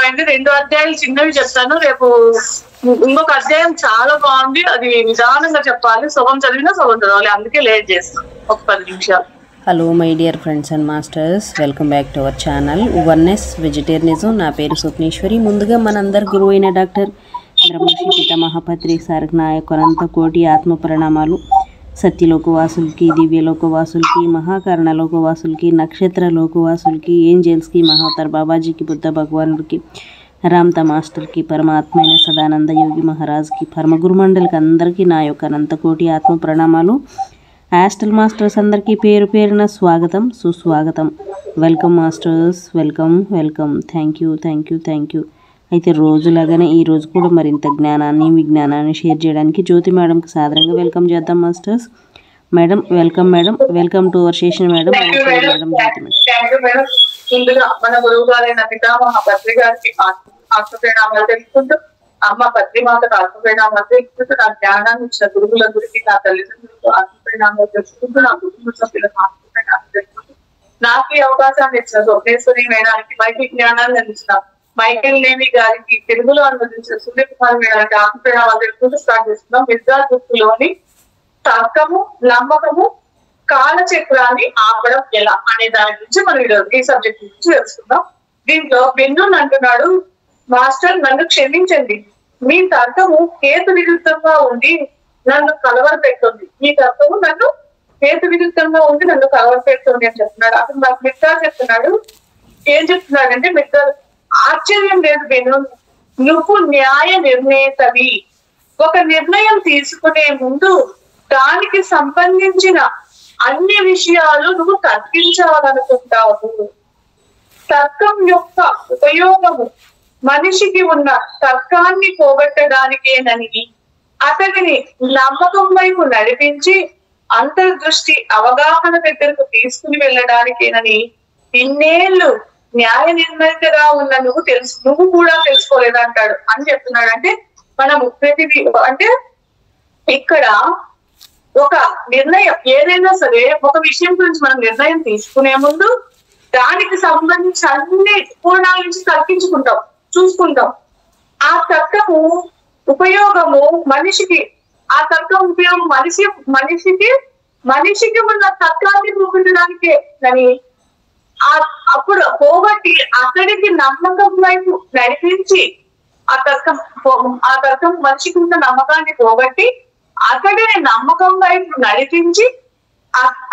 అర్థమైంది. 2 అధ్యాయాలు చిన్నవి చెప్తాను. రేపు ఇంకొక అధ్యాయం చాలా బాగుంది, అది నిదానంగా చెప్పాలి. సగం చదివినా సగం చదవాలి, అందుకే లేట్ చేస్తాను ఒక 10 నిమిషాలు. Hello my dear friends and masters, welcome back to our channel oneness vegetarianism. నా పేరు స్వప్నేశ్వరి. ముందుగా మనందరి గురువు అయిన డాక్టర్ బ్రహ్మశ్రీ పితామహపత్రి సార్కి నా యొక్క అనంత కోటి ఆత్మ ప్రణామాలు. సత్యలోకవాసులకి, దివ్యలోకవాసులకి, మహాకరణలోకవాసులకి, నక్షత్ర లోకవాసులకి, ఏంజల్స్కి, మహావతార్ బాబాజీకి, బుద్ధ భగవానుడికి, రామ్తా మాస్టర్కి, పరమాత్మ అయిన సదానంద యోగి మహారాజ్కి, పరమగురుమండలికి అందరికీ నా యొక్క అనంత కోటి ఆత్మ ప్రణామాలు. యాస్ట్రల్ మాస్టర్స్ అందరికీ పేరు పేరున స్వాగతం, సుస్వాగతం. Welcome masters, welcome welcome. Thank you. అయితే రోజులాగానే ఈరోజు కూడా మరింత జ్ఞానాన్ని, విజ్ఞానాన్ని షేర్ చేయడానికి జ్యోతి మేడంకి సాదరంగా వెల్కమ్ చేద్దాం masters. Madam welcome. Madam welcome to our session. Madam ముందుగా మన గురువు గారైన పితామహపత్రి గారికి ఆత్మప్రణామాలు తెలుసుకుంటూ, అమ్మ పత్రిమాతకు ఆత్మప్రణామాలు తెలుసుకుంటూ, నా జ్ఞానాన్ని ఇచ్చిన గురువులందరికీ, నా తల్లిదండ్రులకు ఆత్మప్రణామాలు తెలుసుకుంటూ, నా కుటుంబ సభ్యులకు ఆత్మప్రణామాలు తెలుసుకుంటూ, నాకు ఈ అవకాశాన్ని ఇచ్చిన స్వప్నేశ్వరి మేడానికి, మైకి జ్ఞానాన్ని అందించిన మైకేల్ నేమి గారికి, తెలుగులో అనువదించిన సూర్యకుమార్ మేడానికి ఆత్మప్రణామాలు తెలుసుకుంటూ స్టార్ట్ చేస్తున్నాం. మిర్జాపులోని తర్కము, నమ్మకము, కాలచక్రాన్ని ఆపడం ఎలా అనే దాని గురించి మనం ఈ సబ్జెక్ట్ గురించి తెలుసుకుందాం. దీంట్లో బెన్ను అంటున్నాడు, మాస్టర్ నన్ను క్షమించండి, మీ తర్కము కేతు విరుద్ధంగా ఉండి నన్ను కలవరపెడుతుంది. మీ తర్కము నన్ను కేతు విరుద్ధంగా ఉండి నన్ను కలవరపెడుతుంది అని చెప్తున్నాడు. అతను నాకు మిత్రాలు చెప్తున్నాడు. ఏం చెప్తున్నాడంటే, మిత్రాలు ఆశ్చర్యం లేదు బెన్ను, నువ్వు న్యాయ నిర్ణేతవి. ఒక నిర్ణయం తీసుకునే ముందు దానికి సంబంధించిన అన్ని విషయాలు నువ్వు తర్కించాలనుకుంటావు. తర్కం యొక్క ఉపయోగము మనిషికి ఉన్న తర్కాన్ని పోగొట్టడానికేనని, అతడిని నమ్మకం వైపు నడిపించి అంతర్దృష్టి అవగాహన దగ్గరకు తీసుకుని వెళ్ళడానికేనని ఇన్నేళ్లు న్యాయ నిర్ణయితగా ఉన్న నువ్వు కూడా తెలుసుకోలేదంటాడు అని చెప్తున్నాడు. అంటే మనము ప్రతిదీ అంటే ఇక్కడ ఒక నిర్ణయం ఏదైనా సరే, ఒక విషయం గురించి మనం నిర్ణయం తీసుకునే ముందు దానికి సంబంధించి అన్ని పూర్ణాల నుంచి తర్కించుకుంటాం, చూసుకుంటాం. ఆ తర్కము ఉపయోగము మనిషికి, ఆ తర్కం ఉపయోగం మనిషికి ఉన్న తర్కాన్ని పోగొట్టడానికే అని, అప్పుడు పోగొట్టి అతడికి నమ్మకం వైపు నడిపించి ఆ తర్కం మనిషికి ఉన్న నమ్మకాన్ని పోగొట్టి అతడిని నమ్మకం వైపు నడిపించి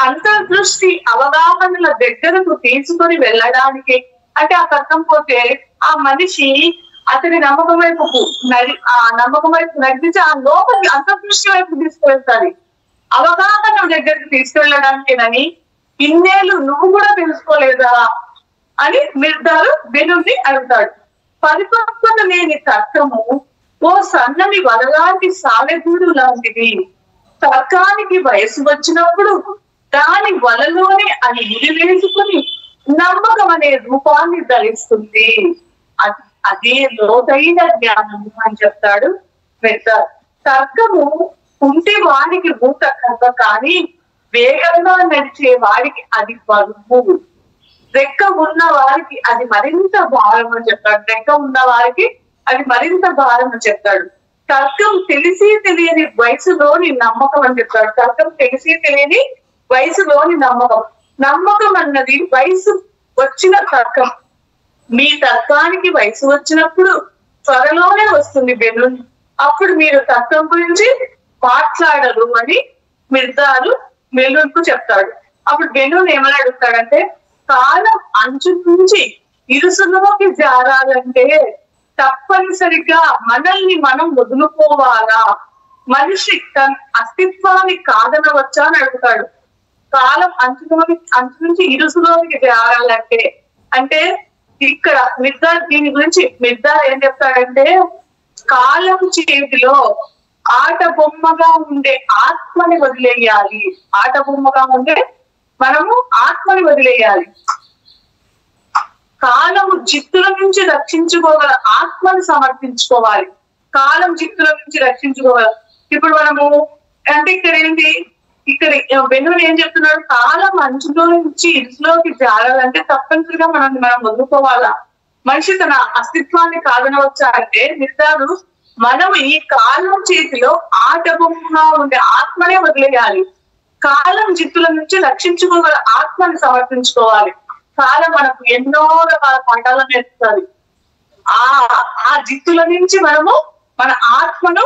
అంతర్దృష్టి అవగాహనల దగ్గరకు తీసుకొని వెళ్ళడానికి, అంటే ఆ తర్కం పోతే ఆ మనిషి అతని నమ్మకం వైపు నడిపించి ఆ లోపలి అంతర్దృష్టి వైపు తీసుకువెళ్తాది, అవగాహన దగ్గరికి తీసుకెళ్ళడానికేనని ఇన్నేళ్ళు నువ్వు కూడా తెలుసుకోలేదా అని నిర్ధారు బెనుని అడుగుతాడు. పరిపక్వత లేని తర్కము ఓ సన్నని వలలాంటి సాలెగూడు లాంటిది. తర్కానికి వయసు వచ్చినప్పుడు దాని వలలోనే అది ఉరివేసుకుని నమ్మకం అనే రూపాన్ని ధరిస్తుంది. అదే లోతైన జ్ఞానము అని చెప్తాడు పెడతారు. తర్కము ఉంటే వాడికి భూత కర్మ, కానీ వేగంగా నడిచే వాడికి అది బరువు. రెక్క ఉన్న వారికి అది మరింత భారం అని చెప్తాడు. రెక్క ఉన్న వారికి అది మరింత భారం అని చెప్తాడు. తర్కం తెలిసి తెలియని వయసులోని నమ్మకం అని చెప్తాడు. తర్కం తెలిసి తెలియని వయసులోని నమ్మకం అన్నది వయసు వచ్చిన తర్కం. మీ తర్కానికి వయసు వచ్చినప్పుడు త్వరలోనే వస్తుంది బెన్ను, అప్పుడు మీరు తర్కం గురించి మాట్లాడరు అని మిర్దాలు బెన్నుకు చెప్తాడు. అప్పుడు బెన్ను ఏమని అడుగుతాడంటే, కాలం అంచు నుంచి ఇరుసులోకి జారాలంటే తప్పనిసరిగా మనల్ని మనం వదులుకోవాలా? మనిషి తన అస్తిత్వాన్ని కాదనవచ్చా అని అడుగుతాడు. కాలం అంచు నుంచి ఇరుసులోకి జారాలంటే అంటే ఇక్కడ దీని గురించి మిర్దార్ ఏం చెప్తాడంటే, కాలం చేతిలో ఆట బొమ్మగా ఉండే ఆత్మని వదిలేయాలి. ఆట బొమ్మగా ఉండే మనము ఆత్మని వదిలేయాలి. కాలము జిత్తుల నుంచి రక్షించుకోగల ఆత్మను సమర్పించుకోవాలి. కాలం జిత్తుల నుంచి రక్షించుకోగల. ఇప్పుడు మనము అంటే ఇక్కడ ఏంటి, ఇక్కడ బెన్ను ఏం చెప్తున్నాడు, కాలం అంచులో నుంచి ఇరుసులోకి జారాలంటే తప్పనిసరిగా మనం వదులుకోవాలా? మనిషి తన అస్తిత్వాన్ని కాదనవచ్చా అంటే నిర్ధారు మనం ఈ కాలం చేతిలో ఆటబొమ్మగా ఉండే ఆత్మనే వదిలేయాలి. కాలం జిత్తుల నుంచి రక్షించుకోగల ఆత్మని సమర్పించుకోవాలి. కాలం మనకు ఎన్నో రకాల పాఠాలను నేర్పుతుంది. ఆ జిత్తుల నుంచి మనము మన ఆత్మను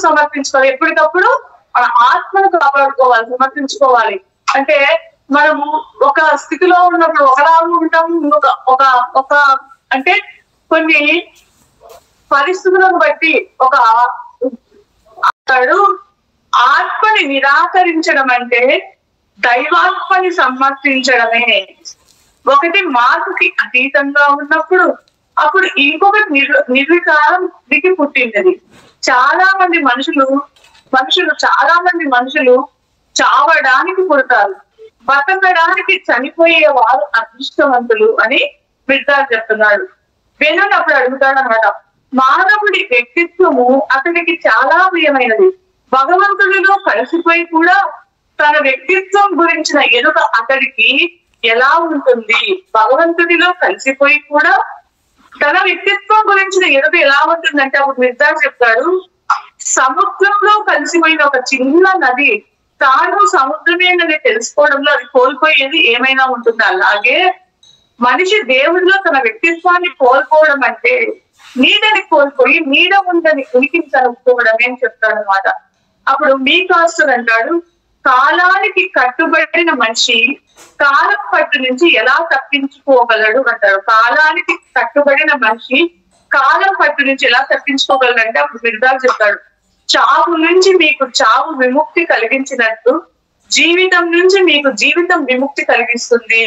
సమర్పించుకోవాలి. ఎప్పటికప్పుడు మన ఆత్మను కాపాడుకోవాలి, సమర్పించుకోవాలి. అంటే మనము ఒక స్థితిలో ఉన్నప్పుడు ఒకలాగా ఉంటాం, ఒక అంటే కొన్ని పరిస్థితులను బట్టి అతడు ఆత్మని నిరాకరించడం అంటే దైవాత్మని సమర్థించడమే. ఒకటి మార్పుకి అతీతంగా ఉన్నప్పుడు అప్పుడు ఇంకొకటి నిర్వికారం దిగి పుట్టింది. చాలా మంది మనుషులు చావడానికి పుడతారు, బతకడానికి చనిపోయే వారు అదృష్టవంతులు అని మిర్దార్ చెప్తున్నాడు. వేణుని అప్పుడు అడుగుతాడు అనమాట, మానవుడి వ్యక్తిత్వము అతనికి చాలా ప్రియమైనది. భగవంతుడిలో కలిసిపోయి కూడా తన వ్యక్తిత్వం గురించిన ఎరుక అతడికి ఎలా ఉంటుంది? భగవంతుడిలో కలిసిపోయి కూడా తన వ్యక్తిత్వం గురించిన ఎరుక ఎలా ఉంటుందంటే అప్పుడు మిర్దార్ చెప్తాడు, సముద్రంలో కలిసిపోయిన ఒక చిన్న నది తాను సముద్రమేనని తెలుసుకోవడంలో అది కోల్పోయేది ఏమైనా ఉంటుందా? అలాగే మనిషి దేవుడిలో తన వ్యక్తిత్వాన్ని కోల్పోవడం అంటే నీడని కోల్పోయి నీడ ఉందని ఉనికించనుకోవడమే అని చెప్తాడు అనమాట. అప్పుడు మీ కాస్టర్ అంటాడు, కాలానికి కట్టుబడిన మనిషి కాలం పట్టు నుంచి ఎలా తప్పించుకోగలడు అంటాడు. కాలానికి కట్టుబడిన మనిషి కాలం పట్టు నుంచి ఎలా తప్పించుకోగలడు అంటే అప్పుడు మిర్దార్ చెప్తాడు, చావు నుంచి మీకు చావు విముక్తి కలిగించినట్టు జీవితం నుంచి మీకు జీవితం విముక్తి కలిగిస్తుంది.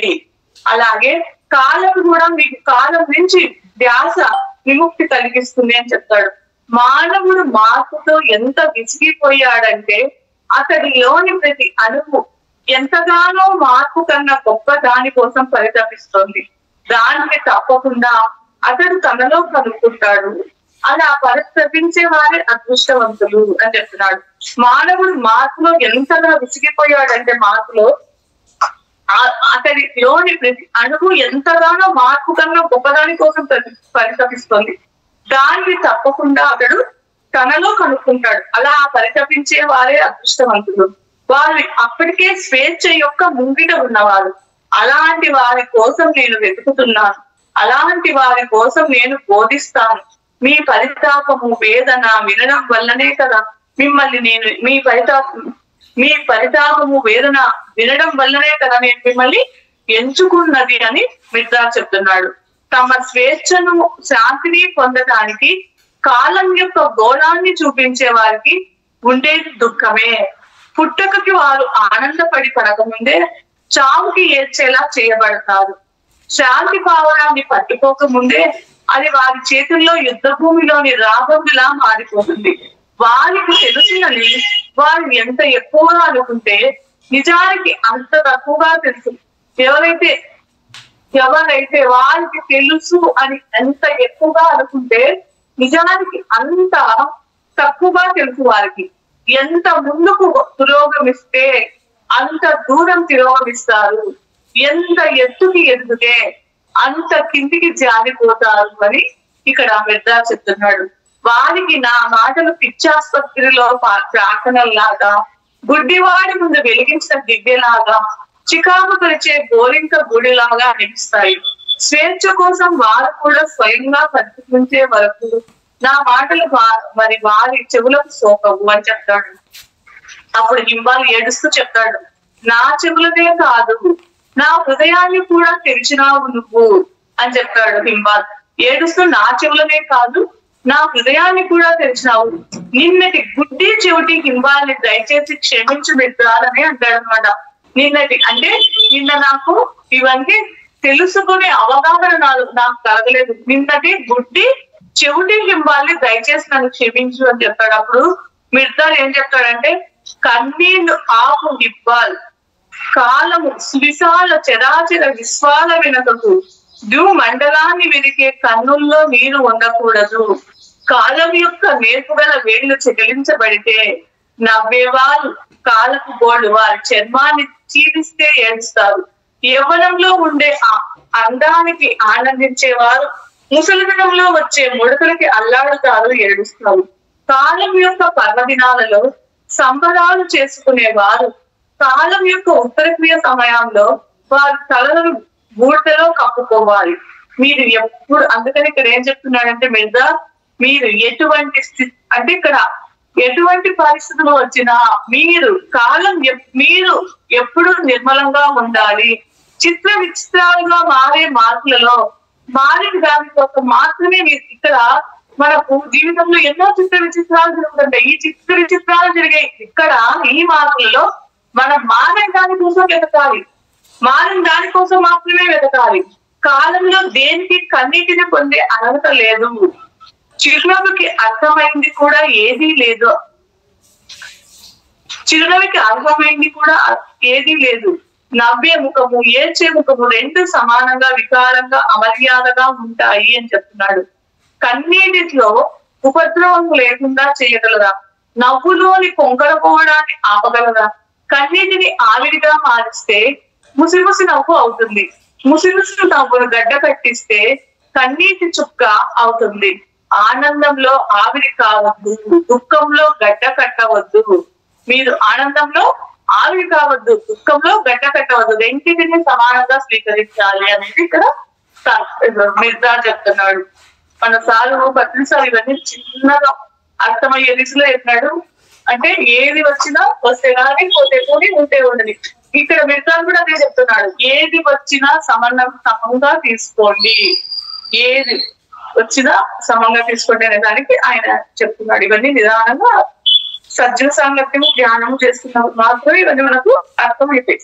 అలాగే కాలం కూడా మీకు కాలం నుంచి ధ్యాస విముక్తి కలిగిస్తుంది అని చెప్తాడు. మానవుడు మార్పుతో ఎంత విసిగిపోయాడంటే అతడిలోని ప్రతి అణువు ఎంతగానో మార్పు కన్నా గొప్ప దాని కోసం పరితపిస్తోంది. దానికి తప్పకుండా అతడు తనలో కనుక్కుంటాడు. అలా పరితపించే వారే అదృష్టవంతులు అని చెప్తున్నాడు. మానవుడు మార్పులో ఎంతగా విసిగిపోయాడంటే మార్పులో అతడిలోని ప్రతి అణువు ఎంతగానో మార్పు కన్నా గొప్పదాని కోసం పరితపిస్తోంది. దానికి తప్పకుండా అతడు తనలో కనుక్కుంటాడు. అలా పరితపించే వారే అదృష్టవంతులు. వారు అప్పటికే స్వేచ్ఛ యొక్క ముంగిట ఉన్నవారు. అలాంటి వారి కోసం నేను వెతుకుతున్నాను, అలాంటి వారి కోసం నేను బోధిస్తాను. మీ పరితాపము వేదన వినడం వల్లనే కదా మిమ్మల్ని నేను మీ పరితాపము వేదన వినడం వల్లనే కదా నేను మిమ్మల్ని ఎంచుకున్నది అని మిర్దార్ చెప్తున్నాడు. తమ స్వేచ్ఛను శాంతిని పొందడానికి కాలం యొక్క గోళాన్ని చూపించే వారికి ఉండేది దుఃఖమే. పుట్టకకి వారు ఆనందపడి పడకముందే చావుకి ఏడ్చేలా చేయబడతారు. శాంతి పావనాన్ని పట్టుకోకముందే అది వారి చేతుల్లో యుద్ధ భూమిలోని రాబందులా మారిపోతుంది. వారికి తెలిసినది వారు ఎంత ఎక్కువగా అనుకుంటే నిజానికి అంత తక్కువగా తెలుసు. ఎవరైతే వారికి తెలుసు అని ఎంత ఎక్కువగా అనుకుంటే నిజానికి అంత తక్కువగా తెలుసు. వారికి ఎంత ముందుకు పురోగమిస్తే అంత దూరం తిరోగమిస్తారు, ఎంత ఎత్తుకి ఎదిగితే అంత కిందికి జారిపోతారు అని ఇక్కడ మిర్దార్ చెప్తున్నాడు. వారికి నా మాటలు పిచ్చాసుపత్రిలో ప్రార్థనల్లాగా, గుడ్డివాడి ముందు వెలిగించిన దివ్యలాగా, చికాకు పరిచే గోరింక గుడిలాగా అనిపిస్తాయి. స్వేచ్ఛ కోసం వారు కూడా స్వయంగా ప్రతిపించే వరకు నా మాటలు మరి వారి చెవులకు సోకవు అని చెప్తాడు. అప్పుడు హింబాల్ ఏడుస్తూ చెప్తాడు, నా చెవులనే కాదు నా హృదయాన్ని కూడా తెరిచినావు నువ్వు అని చెప్తాడు హింబాల్. ఏడుస్తూ నా చెవులనే కాదు నా హృదయాన్ని కూడా తెరిచినావు. నిన్నటి గుడ్డి చెవిటి హింబాల్ని దయచేసి క్షమించి పెట్టాలని అంటాడు అనమాట. నిన్నటి అంటే నిన్న నాకు ఇవన్నీ తెలుసుకునే అవగాహన నాకు కలగలేదు. నిన్నటి గుడ్డి చెవిటి హింబాల్ని దయచేసి నన్ను క్షమించు అని చెప్తాడు. అప్పుడు మిర్దార్ ఏం చెప్తాడంటే, కన్నీళ్లు ఆపు హింబాల్, కాలము సువిశాల చరాచర విశ్వాల వెనుకకు మండలాన్ని వెలికే కన్నుల్లో నీరు ఉండకూడదు. కాలం యొక్క నేర్పుగల వేళ్లు చెగిలించబడితే నవ్వేవాళ్ళు కాలపు గోళ్ళు వారి చర్మాన్ని చీలిస్తే ఏడుస్తారు. యవ్వనంలో ఉండే అందానికి ఆనందించేవారు ముసలితనంలో వచ్చే ముడతలకి అల్లాడుతారు, ఏడుస్తారు. కాలం యొక్క పర్వదినాలలో సంబరాలు చేసుకునేవారు కాలం యొక్క ఉత్తరక్రియ సమయంలో వారి తలను బూడిదలో కప్పుకోవాలి. మీరు ఎప్పుడు, అందుకని ఇక్కడ ఏం చెప్తున్నాడంటే మిర్జా, మీరు ఎటువంటి అంటే ఇక్కడ ఎటువంటి పరిస్థితులు వచ్చినా మీరు మీరు ఎప్పుడు నిర్మలంగా ఉండాలి. చిత్ర విచిత్రాలుగా మారే మార్పులలో మారిన దాని కోసం మాత్రమే ఇక్కడ మనకు జీవితంలో ఎన్నో చిత్ర విచిత్రాలు జరుగుతుంటాయి. ఈ చిత్ర విచిత్రాలు జరిగే ఇక్కడ ఈ మార్పులలో మనం మారిన దానికోసం వెతకాలి, మారిన దానికోసం మాత్రమే వెతకాలి. కాలంలో దేనికి కన్నీటిని పొందే అర్హత లేదు. చిరునవ్వుకి అర్థమైంది కూడా ఏదీ లేదు. చిరునవ్వుకి అర్థమైంది కూడా ఏదీ లేదు. నవ్వే ముఖము, ఏడ్చే ముఖము రెండు సమానంగా వికారంగా అమర్యాదగా ఉంటాయి అని చెప్తున్నాడు. కన్నీటిలో ఉపద్రవం లేకుండా చేయగలరా? నవ్వులోని పొంగరపోవడాన్ని ఆపగలరా? కన్నీటిని ఆవిరిగా మారిస్తే ముసిముసి నవ్వు అవుతుంది. ముసిముసి నవ్వును గడ్డ కట్టిస్తే కన్నీటి చుక్క అవుతుంది. ఆనందంలో ఆవిరి కావద్దు, దుఃఖంలో గడ్డ కట్టవద్దు. మీరు ఆనందంలో ఆవిరి కావద్దు, దుఃఖంలో గడ్డ కట్టవద్దు, రెండింటిని సమానంగా స్వీకరించాలి అనేది ఇక్కడ మిర్జా చెప్తున్నాడు. మన సారు పత్రిసారి ఇవన్నీ చిన్నగా అర్థమయ్యే దిశలో చెప్పినాడు. అంటే ఏది వచ్చినా వస్తే కానీ పోతే పోని ఉంటే ఉండని. ఇక్కడ మిర్జా కూడా అదే చెప్తున్నాడు, ఏది వచ్చినా సమంగా తీసుకోండి, ఏది వచ్చినా సమంగా తీసుకోండి అనే దానికి ఆయన చెప్తున్నాడు. ఇవన్నీ నిదానంగా సజ్జన సాంగత్యము ధ్యానము చేస్తున్నప్పుడు మాత్రమే ఇవన్నీ మనకు అర్థమైపోయి.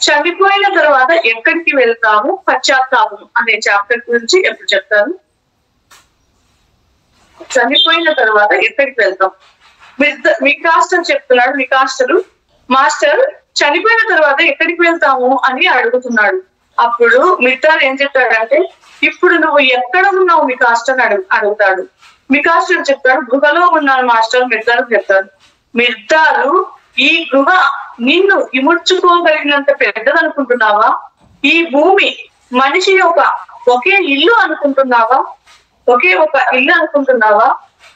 చనిపోయిన తర్వాత ఎక్కడికి వెళ్తాము, పశ్చాత్తాపం అనే చాప్టర్ గురించి ఎప్పుడు చెప్తాను. చనిపోయిన తర్వాత ఎక్కడికి వెళ్తాం, మికాస్టర్ చెప్తున్నాడు. మాస్టర్ చనిపోయిన తర్వాత ఎక్కడికి వెళ్తాము అని అడుగుతున్నాడు. అప్పుడు మిర్జార్ ఏం చెప్తాడంటే, ఇప్పుడు నువ్వు ఎక్కడ ఉన్నావు మికాస్టర్ అని అడుగుతాడు. మికాస్టర్ చెప్తాడు, గృహలో ఉన్నాను మాస్టర్. మిర్జారు చెప్తాడు, మిర్జారు ఈ గృహ నిన్ను ఇముడ్చుకోగలిగినంత పెద్దదనుకుంటున్నావా? ఈ భూమి మనిషి యొక్క ఒకే ఇల్లు అనుకుంటున్నావా? ఒకే ఒక ఇల్లు అనుకుంటున్నావా?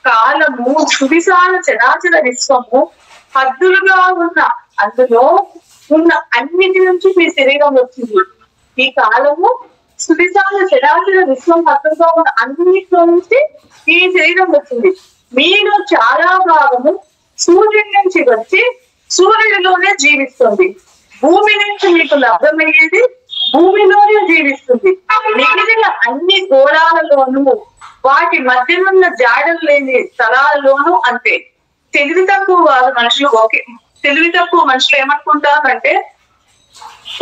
కాలము సువిశాల చరాచర విశ్వము హద్దులుగా ఉన్న అందులో ఉన్న అన్నిటి నుంచి మీ శరీరం వచ్చింది. ఈ కాలము సువిశాల చరాచర విశ్వం హద్దులుగా ఉన్న అన్నిటిలో నుంచి ఈ శరీరం వచ్చింది. మీలో చాలా భాగము సూర్యుడి నుంచి వచ్చి సూర్యుడిలోనే జీవిస్తుంది. భూమి నుంచి మీకు లభ్యమయ్యేది భూమిలోనే జీవిస్తుంది. మిగిలిన అన్ని గోళాలలోనూ వాటి మధ్యనున్న జాడలు లేని స్థలాలలోనూ అంతే. తెలివి తక్కువ మనుషులు ఏమనుకుంటారంటే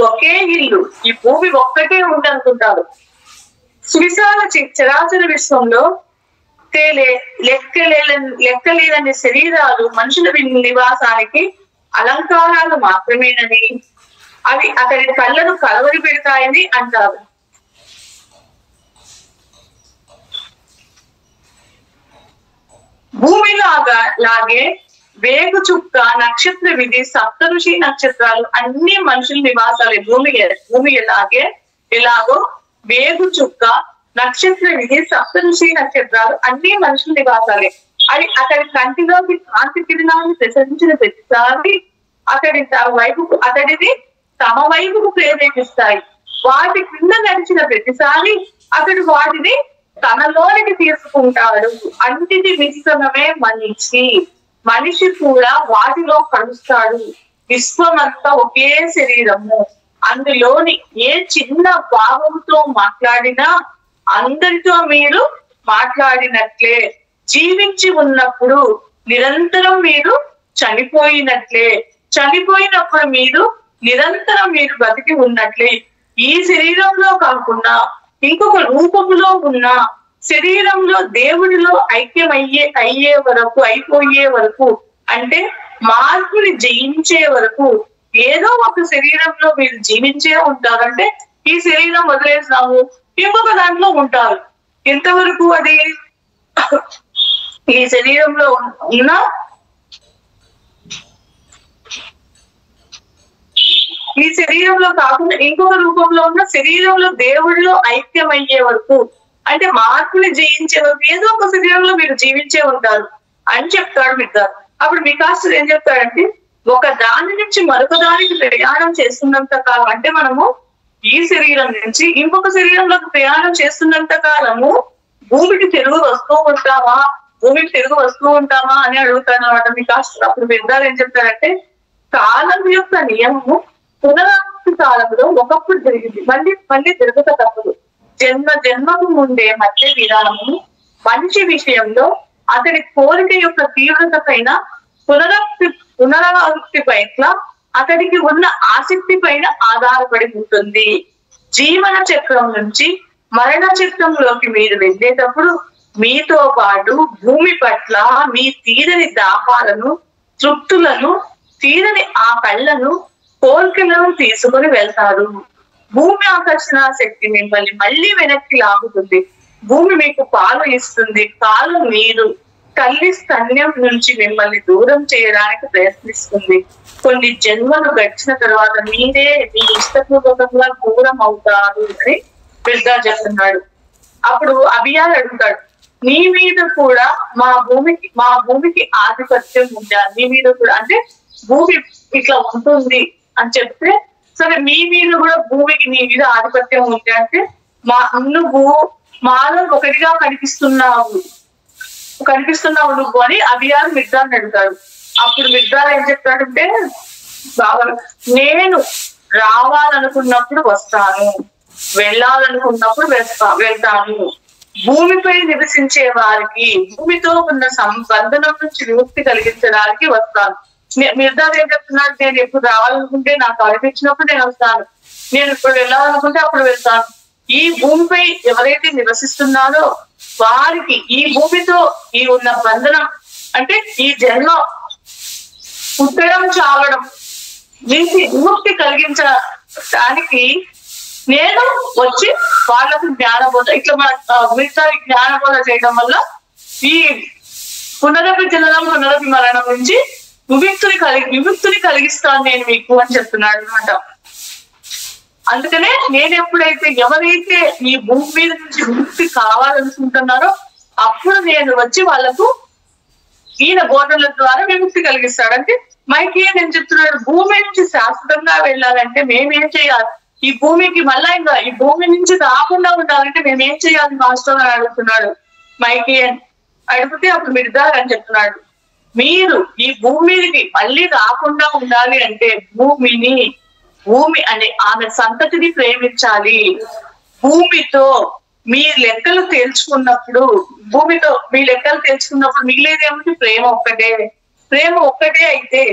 ఒకే ఇల్లు, ఈ భూమి ఒక్కటే ఉండనుకుంటారు. సువిశాల చరాచర విశ్వంలో లెక్కలేని శరీరాలు మనుషుల నివాసానికి అలంకారాలు మాత్రమేనని, అవి అతడి కళ్ళను కలవరి పెడతాయని అంటారు. లాగే వేగు చుక్క, నక్షత్ర విధి, సప్తఋషి నక్షత్రాలు అన్ని మనుషుల నివాసాలే. భూమి ఎలాగో వేగు చుక్క, నక్షత్ర విధి, సప్తఋషి నక్షత్రాలు అన్ని మనుషుల నివాసాలే. అది అతడి కంటిలోకి కాంతి కిరణాన్ని ప్రసరించిన ప్రతిసారి అతడిని తమ వైపుకు ప్రేరేపిస్తాయి. వాటి కింద నడిచిన ప్రతిసారి అతడు వాటిని తనలోనికి తీసుకుంటాడు. అన్నిటి మిశ్రమమే మనిషి కూడా వాటిలో కలుస్తాడు. విశ్వమంతా ఒకే శరీరము. అందులోని ఏ చిన్న భావంతో మాట్లాడినా అందరితో మీరు మాట్లాడినట్లే. జీవించి ఉన్నప్పుడు నిరంతరం మీరు చనిపోయినట్లే, చనిపోయినప్పుడు మీరు నిరంతరం మీరు బతికి ఉన్నట్లే. ఈ శరీరంలో కాకుండా ఇంకొక రూపంలో ఉన్న శరీరంలో దేవుడిలో అయిపోయే వరకు అంటే మార్పుని జయించే వరకు ఏదో ఒక శరీరంలో మీరు జీవించే ఉంటారంటే ఈ శరీరం వదిలేసినాము ఇంకొక దాంట్లో ఉంటారు. ఎంతవరకు అది ఈ శరీరంలో ఉన్న ఈ శరీరంలో కాకుండా ఇంకొక రూపంలో ఉన్న శరీరంలో దేవుడిలో ఐక్యమయ్యే వరకు, అంటే మార్పుని జయించే వరకు ఏదో ఒక శరీరంలో మీరు జీవించే ఉంటారు అని చెప్తాడు మిర్దార్. అప్పుడు మికాసుడు ఏం చెప్తాడంటే, ఒక దాని నుంచి మరొక దానికి ప్రయాణం చేస్తున్నంత కాలం, అంటే మనము ఈ శరీరం నుంచి ఇంకొక శరీరంలోకి ప్రయాణం చేస్తున్నంత కాలము భూమికి తిరుగు వస్తూ ఉంటామా అని అడుగుతాను అన్నమాట మికాసుడు. అప్పుడు మిర్దార్ ఏం చెప్తాడంటే, కాలం యొక్క నియమము పునరావృతి కాలంలో ఒకప్పుడు జరిగింది, మళ్ళీ తిరుగుత తప్పదు. జన్మకు ముందే మధ్య విరామము మంచి విషయంలో అతడి కోరిక యొక్క తీవ్రత పైన పునరావృతి పైన అతడికి ఉన్న ఆసక్తి పైన ఆధారపడి ఉంటుంది. జీవన చక్రం నుంచి మరణ చక్రంలోకి మీరు వెళ్ళేటప్పుడు మీతో పాటు భూమి పట్ల మీ తీరని దాహాలను, తృప్తులను, తీరని ఆ కళ్ళను, కోరికలను తీసుకుని వెళ్తారు. భూమి ఆకర్షణ శక్తి మిమ్మల్ని మళ్ళీ వెనక్కి లాగుతుంది. భూమి మీకు పాలు ఇస్తుంది, కాలు నీరు, తల్లి స్తన్యం నుంచి మిమ్మల్ని దూరం చేయడానికి ప్రయత్నిస్తుంది. కొన్ని జన్మలు గడిచిన తర్వాత మీరే మీ ఇష్టపూర్వకంగా దూరం అవుతారు అని మిర్దార్ చెప్తున్నాడు. అప్పుడు అభియాల్ అడుగుతాడు, నీ మీద కూడా మా భూమికి ఆధిపత్యం ఉందా? నీ మీద కూడా, అంటే భూమి ఇట్లా ఉంటుంది అని చెప్తే, సరే మీ మీద కూడా భూమికి నీ మీద ఆధిపత్యం ఉంది అంటే, నువ్వు మాలో ఒకటిగా కనిపిస్తున్నావు నువ్వు అని అభియాల్ మిర్దార్ అడుగుతాడు. అప్పుడు మిర్దార్ ఏం చెప్తాడంటే, నేను రావాలనుకున్నప్పుడు వస్తాను, వెళ్ళాలనుకున్నప్పుడు వెళ్తాను. భూమిపై నివసించే వారికి భూమితో ఉన్న బంధనం నుంచి విముక్తి కలిగించడానికి వస్తాను. మిర్దార్ ఏం చెప్తున్నాడు, నేను ఎప్పుడు రావాలనుకుంటే నాకు అనిపించినప్పుడు నేను వస్తాను, నేను ఇప్పుడు వెళ్ళాలనుకుంటే అప్పుడు వెళ్తాను. ఈ భూమిపై ఎవరైతే నివసిస్తున్నారో వారికి ఈ భూమితో ఈ ఉన్న బంధనం, అంటే ఈ జన్మ పుట్టడం చావడం నుంచి విముక్తి కలిగించడానికి నేను వచ్చి వాళ్ళకు జ్ఞానబోధ, ఇట్లా మన మిగతా జ్ఞానబోధ చేయడం వల్ల ఈ పునరపి జననం పునరపి మరణం నుంచి విముక్తిని కలిగిస్తాను నేను మీకు అని చెప్తున్నాడు అనమాట. అందుకనే నేను ఎవరైతే ఈ భూమి మీద నుంచి విముక్తి కావాలనుకుంటున్నారో అప్పుడు నేను వచ్చి వాళ్ళకు ఈయన బోధనల ద్వారా విముక్తి కలిగిస్తాడు. అంటే మైకి నేను చెప్తున్నాడు, భూమి నుంచి శాశ్వతంగా వెళ్ళాలంటే మేమేం చేయాలి? ఈ భూమికి మళ్ళా ఇంకా ఈ భూమి నుంచి రాకుండా ఉండాలంటే మేమేం చేయాలి మాస్టర్ అని అడుగుతున్నాడు మైకి. అడిగితే అప్పుడు మిర్దార్ అని చెప్తున్నాడు, మీరు ఈ భూమికి మళ్ళీ రాకుండా ఉండాలి అంటే భూమి అనే ఆమె సంతతిని ప్రేమించాలి. భూమితో మీ లెక్కలు తేల్చుకున్నప్పుడు మిగిలేదేమిటి? ప్రేమ ఒక్కటే అయితే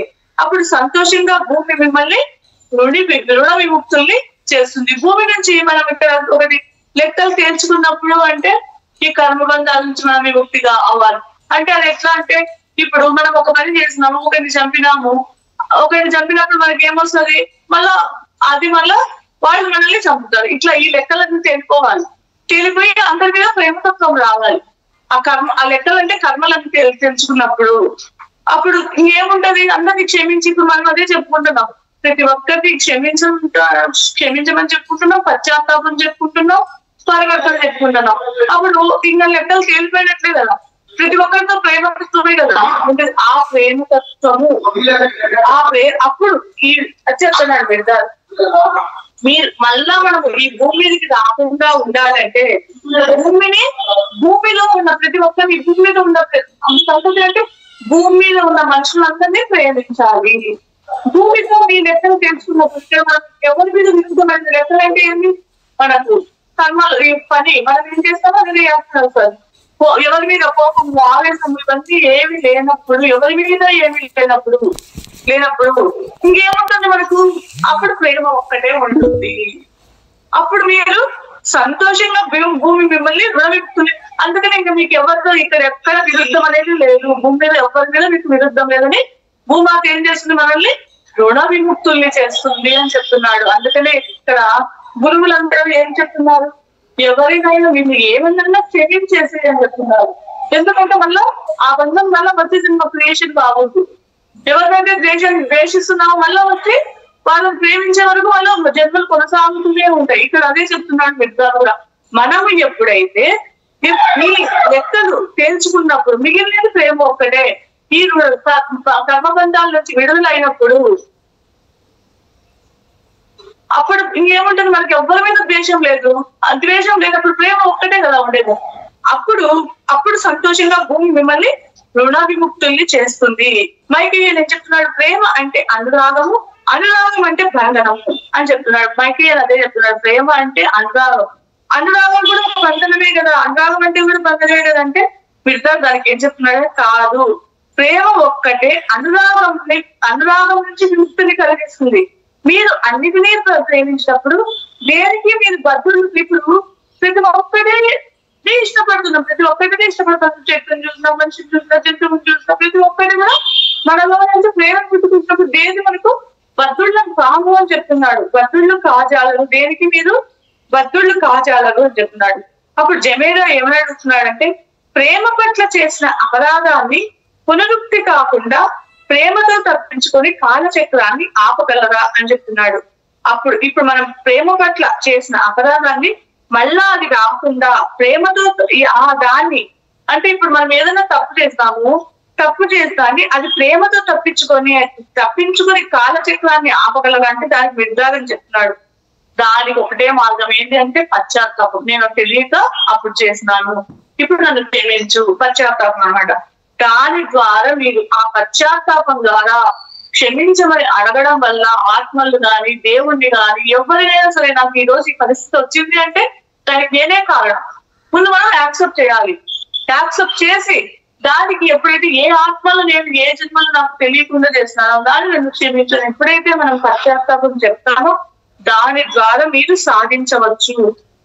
అప్పుడు సంతోషంగా భూమి మిమ్మల్ని రుణ విముక్తుల్ని చేస్తుంది. భూమి నుంచి మనం ఇక్కడ ఒకటి లెక్కలు తేల్చుకున్నప్పుడు అంటే ఈ కర్మబంధాల నుంచి మనం విముక్తిగా అవ్వాలి. అంటే అది ఎట్లా అంటే, ఇప్పుడు మనం ఒక పని చేసినాము, ఒకరిని చంపినప్పుడు మనకి ఏమొస్తుంది? మళ్ళా వాళ్ళు మనల్ని చంపుతారు. ఇట్లా ఈ లెక్కలన్నీ తేలిపోయి అందరి మీద ప్రేమతత్వం రావాలి. ఆ లెక్కలు అంటే కర్మలన్నీ తెలుసుకున్నప్పుడు అప్పుడు ఇంకేముంటది? అందరినీ క్షమించి, ఇప్పుడు మనం అదే చెప్పుకుంటున్నాం, ప్రతి ఒక్కరిని క్షమించమని చెప్పుకుంటున్నాం, పశ్చాత్తాపం చెప్పుకుంటున్నాం, పరివర్తన చెప్పుకుంటున్నాం. అప్పుడు ఇంకా లెక్కలు తేలిపోయినట్లే కదా, ప్రతి ఒక్కరితో ప్రేమతత్వమే కదా. ఆ ప్రేమతత్వము అప్పుడు ఈ చెప్తున్నాడు మిర్దార్, మీరు మళ్ళా మనం ఈ భూమి మీదకి రాకుండా ఉండాలంటే భూమిలో ఉన్న ప్రతి ఒక్కరిని, భూమి మీద ఉన్న సంతతి అంటే భూమి మీద ఉన్న మనుషులందరినీ ప్రేమించాలి. భూమితో మీ లెక్కలు తెలుసుకున్నప్పుడు ఎవరి మీద విరుద్ధమైన లెక్కలు అంటే ఏంటి? మనకు కర్మలు, ఈ పని మనం ఏం చేస్తామో అది చేస్తున్నాం సార్. ఎవరి మీద కోపం, ఆవేశం ఇవన్నీ ఏమి లేనప్పుడు, ఎవరి మీద ఏమి లేనప్పుడు ఇంకేముంటుంది మనకు? అప్పుడు ప్రేమ ఒక్కటే ఉంటుంది. అప్పుడు మీరు సంతోషంగా భూమి మిమ్మల్ని రుణవిస్తుంది. అందుకని ఇంకా మీకు ఎవరితో ఇక్కడ ఎక్కడ విరుద్ధం అనేది లేదు. భూమి మీద ఎవరి మీద మీకు విరుద్ధం లేదని భూమాత ఏం చేస్తుంది? మనల్ని రుణ విముక్తుల్ని చేస్తుంది అని చెప్తున్నాడు. అందుకనే ఇక్కడ గురువులందరూ ఏం చెప్తున్నారు? ఎవరినైనా మీరు ఏమన్నా క్షమించేసి అని చెప్తున్నారు. ఎందుకంటే మళ్ళీ ఆ బంధం వల్ల వచ్చి మా క్రియేషన్ బాగోదు. ఎవరినైతే ద్వేషిస్తున్నామో మళ్ళీ వచ్చి వాళ్ళని ప్రేమించే వరకు వాళ్ళ జన్మలు కొనసాగుతూనే ఉంటాయి. ఇక్కడ అదే చెప్తున్నాడు మిగతా కూడా. మనము ఎప్పుడైతే ఈ లెక్కలు తేల్చుకున్నప్పుడు మిగిలిన ప్రేమ ఒక్కటే. ఈ కర్మబంధాల నుంచి విడుదలైనప్పుడు అప్పుడు ఇంకేముంటుంది, మనకి ఎవ్వరి మీద ద్వేషం లేదు, ద్వేషం లేనప్పుడు ప్రేమ ఒక్కటే కదా ఉండేది. అప్పుడు సంతోషంగా భూమి మిమ్మల్ని రుణాభిముక్తుల్ని చేస్తుంది. మైకేయ ఏం చెప్తున్నాడు, ప్రేమ అంటే అనురాగము, అనురాగం అంటే బంధనము అని చెప్తున్నాడు. మైకేయ అదే చెప్తున్నాడు, ప్రేమ అంటే అనురాగం, అనురాగం కూడా బంధనమే కదా, అనురాగం అంటే కూడా బంధనమే కదా అంటే వీళ్ళిద్దరు దానికి ఏం చెప్తున్నాడు, కాదు ప్రేమ ఒక్కటే అనురాగం నుంచి విముక్తిని కలిగిస్తుంది. మీరు అన్నిటినీ ప్రేమించినప్పుడు దేనికి మీరు బద్దులు, ఇప్పుడు ప్రతి ఒక్కటే ఇష్టపడుతున్నాం, ప్రతి ఒక్కటినే ఇష్టపడతాం. చెట్టును చూసినా, మనిషిని చూసినా, జంతువుని చూసినా, ప్రతి ఒక్కటి కూడా మనలో నుంచి ప్రేమ పుట్టుకుంటున్నప్పుడు దేని మనకు బద్దుళ్ళకు కాము అని చెప్తున్నాడు. బద్దుళ్ళు కాజాలరు, దేనికి మీరు బద్దుళ్ళు కాజాలరు అని చెప్తున్నాడు. అప్పుడు జమేరా ఏమని అడుగుతున్నాడంటే, ప్రేమ పట్ల చేసిన అపరాధాన్ని పునరుక్తి కాకుండా ప్రేమతో తప్పించుకొని కాలచక్రాన్ని ఆపగలరా అని చెప్తున్నాడు. ఇప్పుడు మనం ప్రేమ పట్ల చేసిన అపరాధాన్ని మళ్ళా అది కాకుండా ప్రేమతో దాన్ని, అంటే ఇప్పుడు మనం ఏదైనా తప్పు చేస్తాన్ని అది ప్రేమతో తప్పించుకొని కాలచక్రాన్ని ఆపగలరా అంటే దానికి విద్రాగం చెప్తున్నాడు. దానికి ఒకటే మార్గం ఏంటి అంటే పశ్చాత్తాపం. నేను తెలియక అప్పుడు చేసినాను, ఇప్పుడు నన్ను ప్రేమించు, పశ్చాత్తాపం అన్నమాట. దాని ద్వారా మీరు ఆ పశ్చాత్తాపం ద్వారా క్షమించమని అడగడం వల్ల ఆత్మలు గాని దేవుణ్ణి గాని ఎవరినైనా సరే, నాకు ఈ రోజు ఈ పరిస్థితి వచ్చింది అంటే దానికి నేనే కారణం, ముందు మనం యాక్సెప్ట్ చేయాలి. యాక్సెప్ట్ చేసి దానికి ఎప్పుడైతే ఏ ఆత్మలు నేను ఏ జన్మలు నాకు తెలియకుండా చేస్తున్నానో దాన్ని నేను క్షమించాను ఎప్పుడైతే మనం పశ్చాత్తాపం చెప్తామో దాని ద్వారా మీరు సాధించవచ్చు.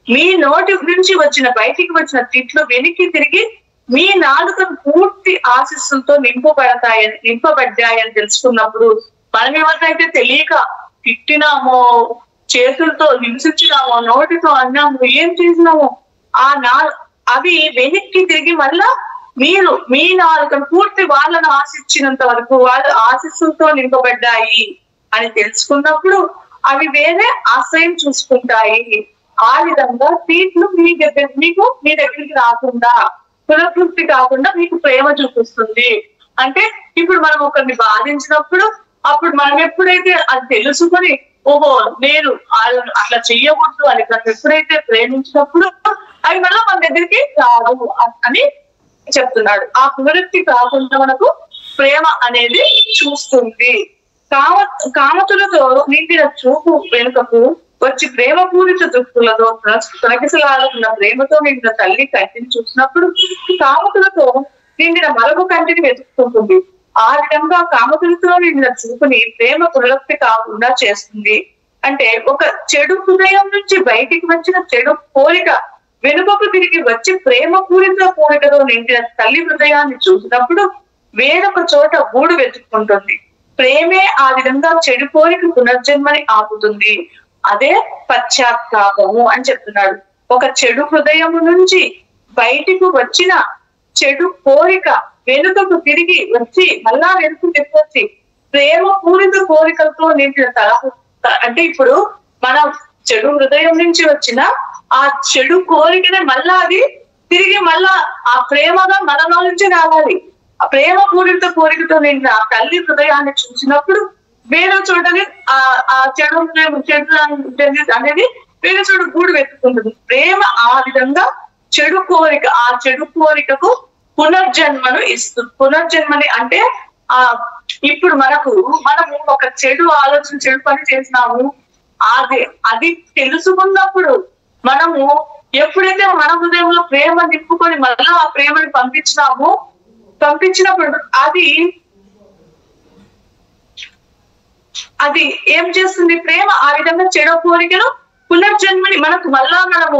మీ నోటి నుంచి బయటికి వచ్చిన తిట్లు వెనక్కి తిరిగి మీ నాలుకను పూర్తి ఆశీస్సులతో నింపబడ్డాయని తెలుసుకున్నప్పుడు, మనం ఎవరినైతే తెలియక తిట్టినామో, చేతులతో హింసించినామో, నోటితో అన్నామో, ఏం చేసినామో అవి వెనక్కి తిరిగి మళ్ళా మీరు మీ నాలుకను పూర్తి వాళ్ళను ఆశించినంత వరకు వాళ్ళ ఆశీస్సులతో నింపబడ్డాయి అని తెలుసుకున్నప్పుడు అవి వేరే ఆశ్రయం చూసుకుంటాయి. ఆ విధంగా తీర్లు మీ దగ్గరికి రాకుండా, పునరుక్తి కాకుండా మీకు ప్రేమ చూపిస్తుంది. అంటే ఇప్పుడు మనం ఒకరిని బాధించినప్పుడు అప్పుడు మనం ఎప్పుడైతే అది తెలుసుకొని ఓహో నేను అట్లా చెయ్యకూడదు అని మనం ఎప్పుడైతే ప్రేమించినప్పుడు అవి మళ్ళీ మన దగ్గరికి రాదు అని చెప్తున్నాడు. ఆ పునరుక్తి కాకుండా మనకు ప్రేమ అనేది చూస్తుంది. కామతులతో నిండిన చూపు వెనుకకు వచ్చి ప్రేమ పూరిత దృక్కులతో తొలగిసలాడుతున్న ప్రేమతో నిండిన తల్లి కంటిని చూసినప్పుడు కామతులతో నిండిన మరొక కంటిని వెతుక్కుంటుంది. ఆ విధంగా కామతులతో నిండిన చూపుని ప్రేమ పునరుక్తి కాకుండా చేస్తుంది. అంటే ఒక చెడు హృదయం నుంచి బయటికి వచ్చిన చెడు కోరిక వెనుకకు తిరిగి వచ్చి ప్రేమ పూరిత కోరికతో నిండిన తల్లి హృదయాన్ని చూసినప్పుడు వేరొక చోట గూడు వెతుక్కుంటుంది. ప్రేమే ఆ విధంగా చెడు కోరిక పునర్జన్మని ఆపుతుంది. అదే పశ్చాత్తాపము అని చెప్తున్నాడు. ఒక చెడు హృదయం నుంచి బయటికి వచ్చిన చెడు కోరిక వెనుకకు తిరిగి వచ్చి మళ్ళా వెనుక తెచ్చి ప్రేమ పూరిత కోరికలతో నిండిన అంటే ఇప్పుడు మనం చెడు హృదయం నుంచి వచ్చిన ఆ చెడు కోరికనే మళ్ళా అది తిరిగి మళ్ళా ఆ ప్రేమగా మనలో నుంచి రావాలి. ఆ ప్రేమ పూరిత కోరికతో నిండిన ఆ తల్లి హృదయాన్ని చూసినప్పుడు వేరే చోటని ఆ చెడు అనేది వేరే చోట గూడు వెతుకుంటుంది. ప్రేమ ఆ విధంగా ఆ చెడు కోరికకు పునర్జన్మను ఇస్తుంది. పునర్జన్మని అంటే ఇప్పుడు మనము ఒక చెడు ఆలోచన, చెడు పని చేసినాము, అది తెలుసుకున్నప్పుడు మనము ఎప్పుడైతే మన హృదయంలో ప్రేమ నింపుకొని మళ్ళా ఆ ప్రేమని పంపించినప్పుడు అది ఏం చేస్తుంది, ప్రేమ ఆ విధంగా చెడు కోరికను పునర్జన్మని మనము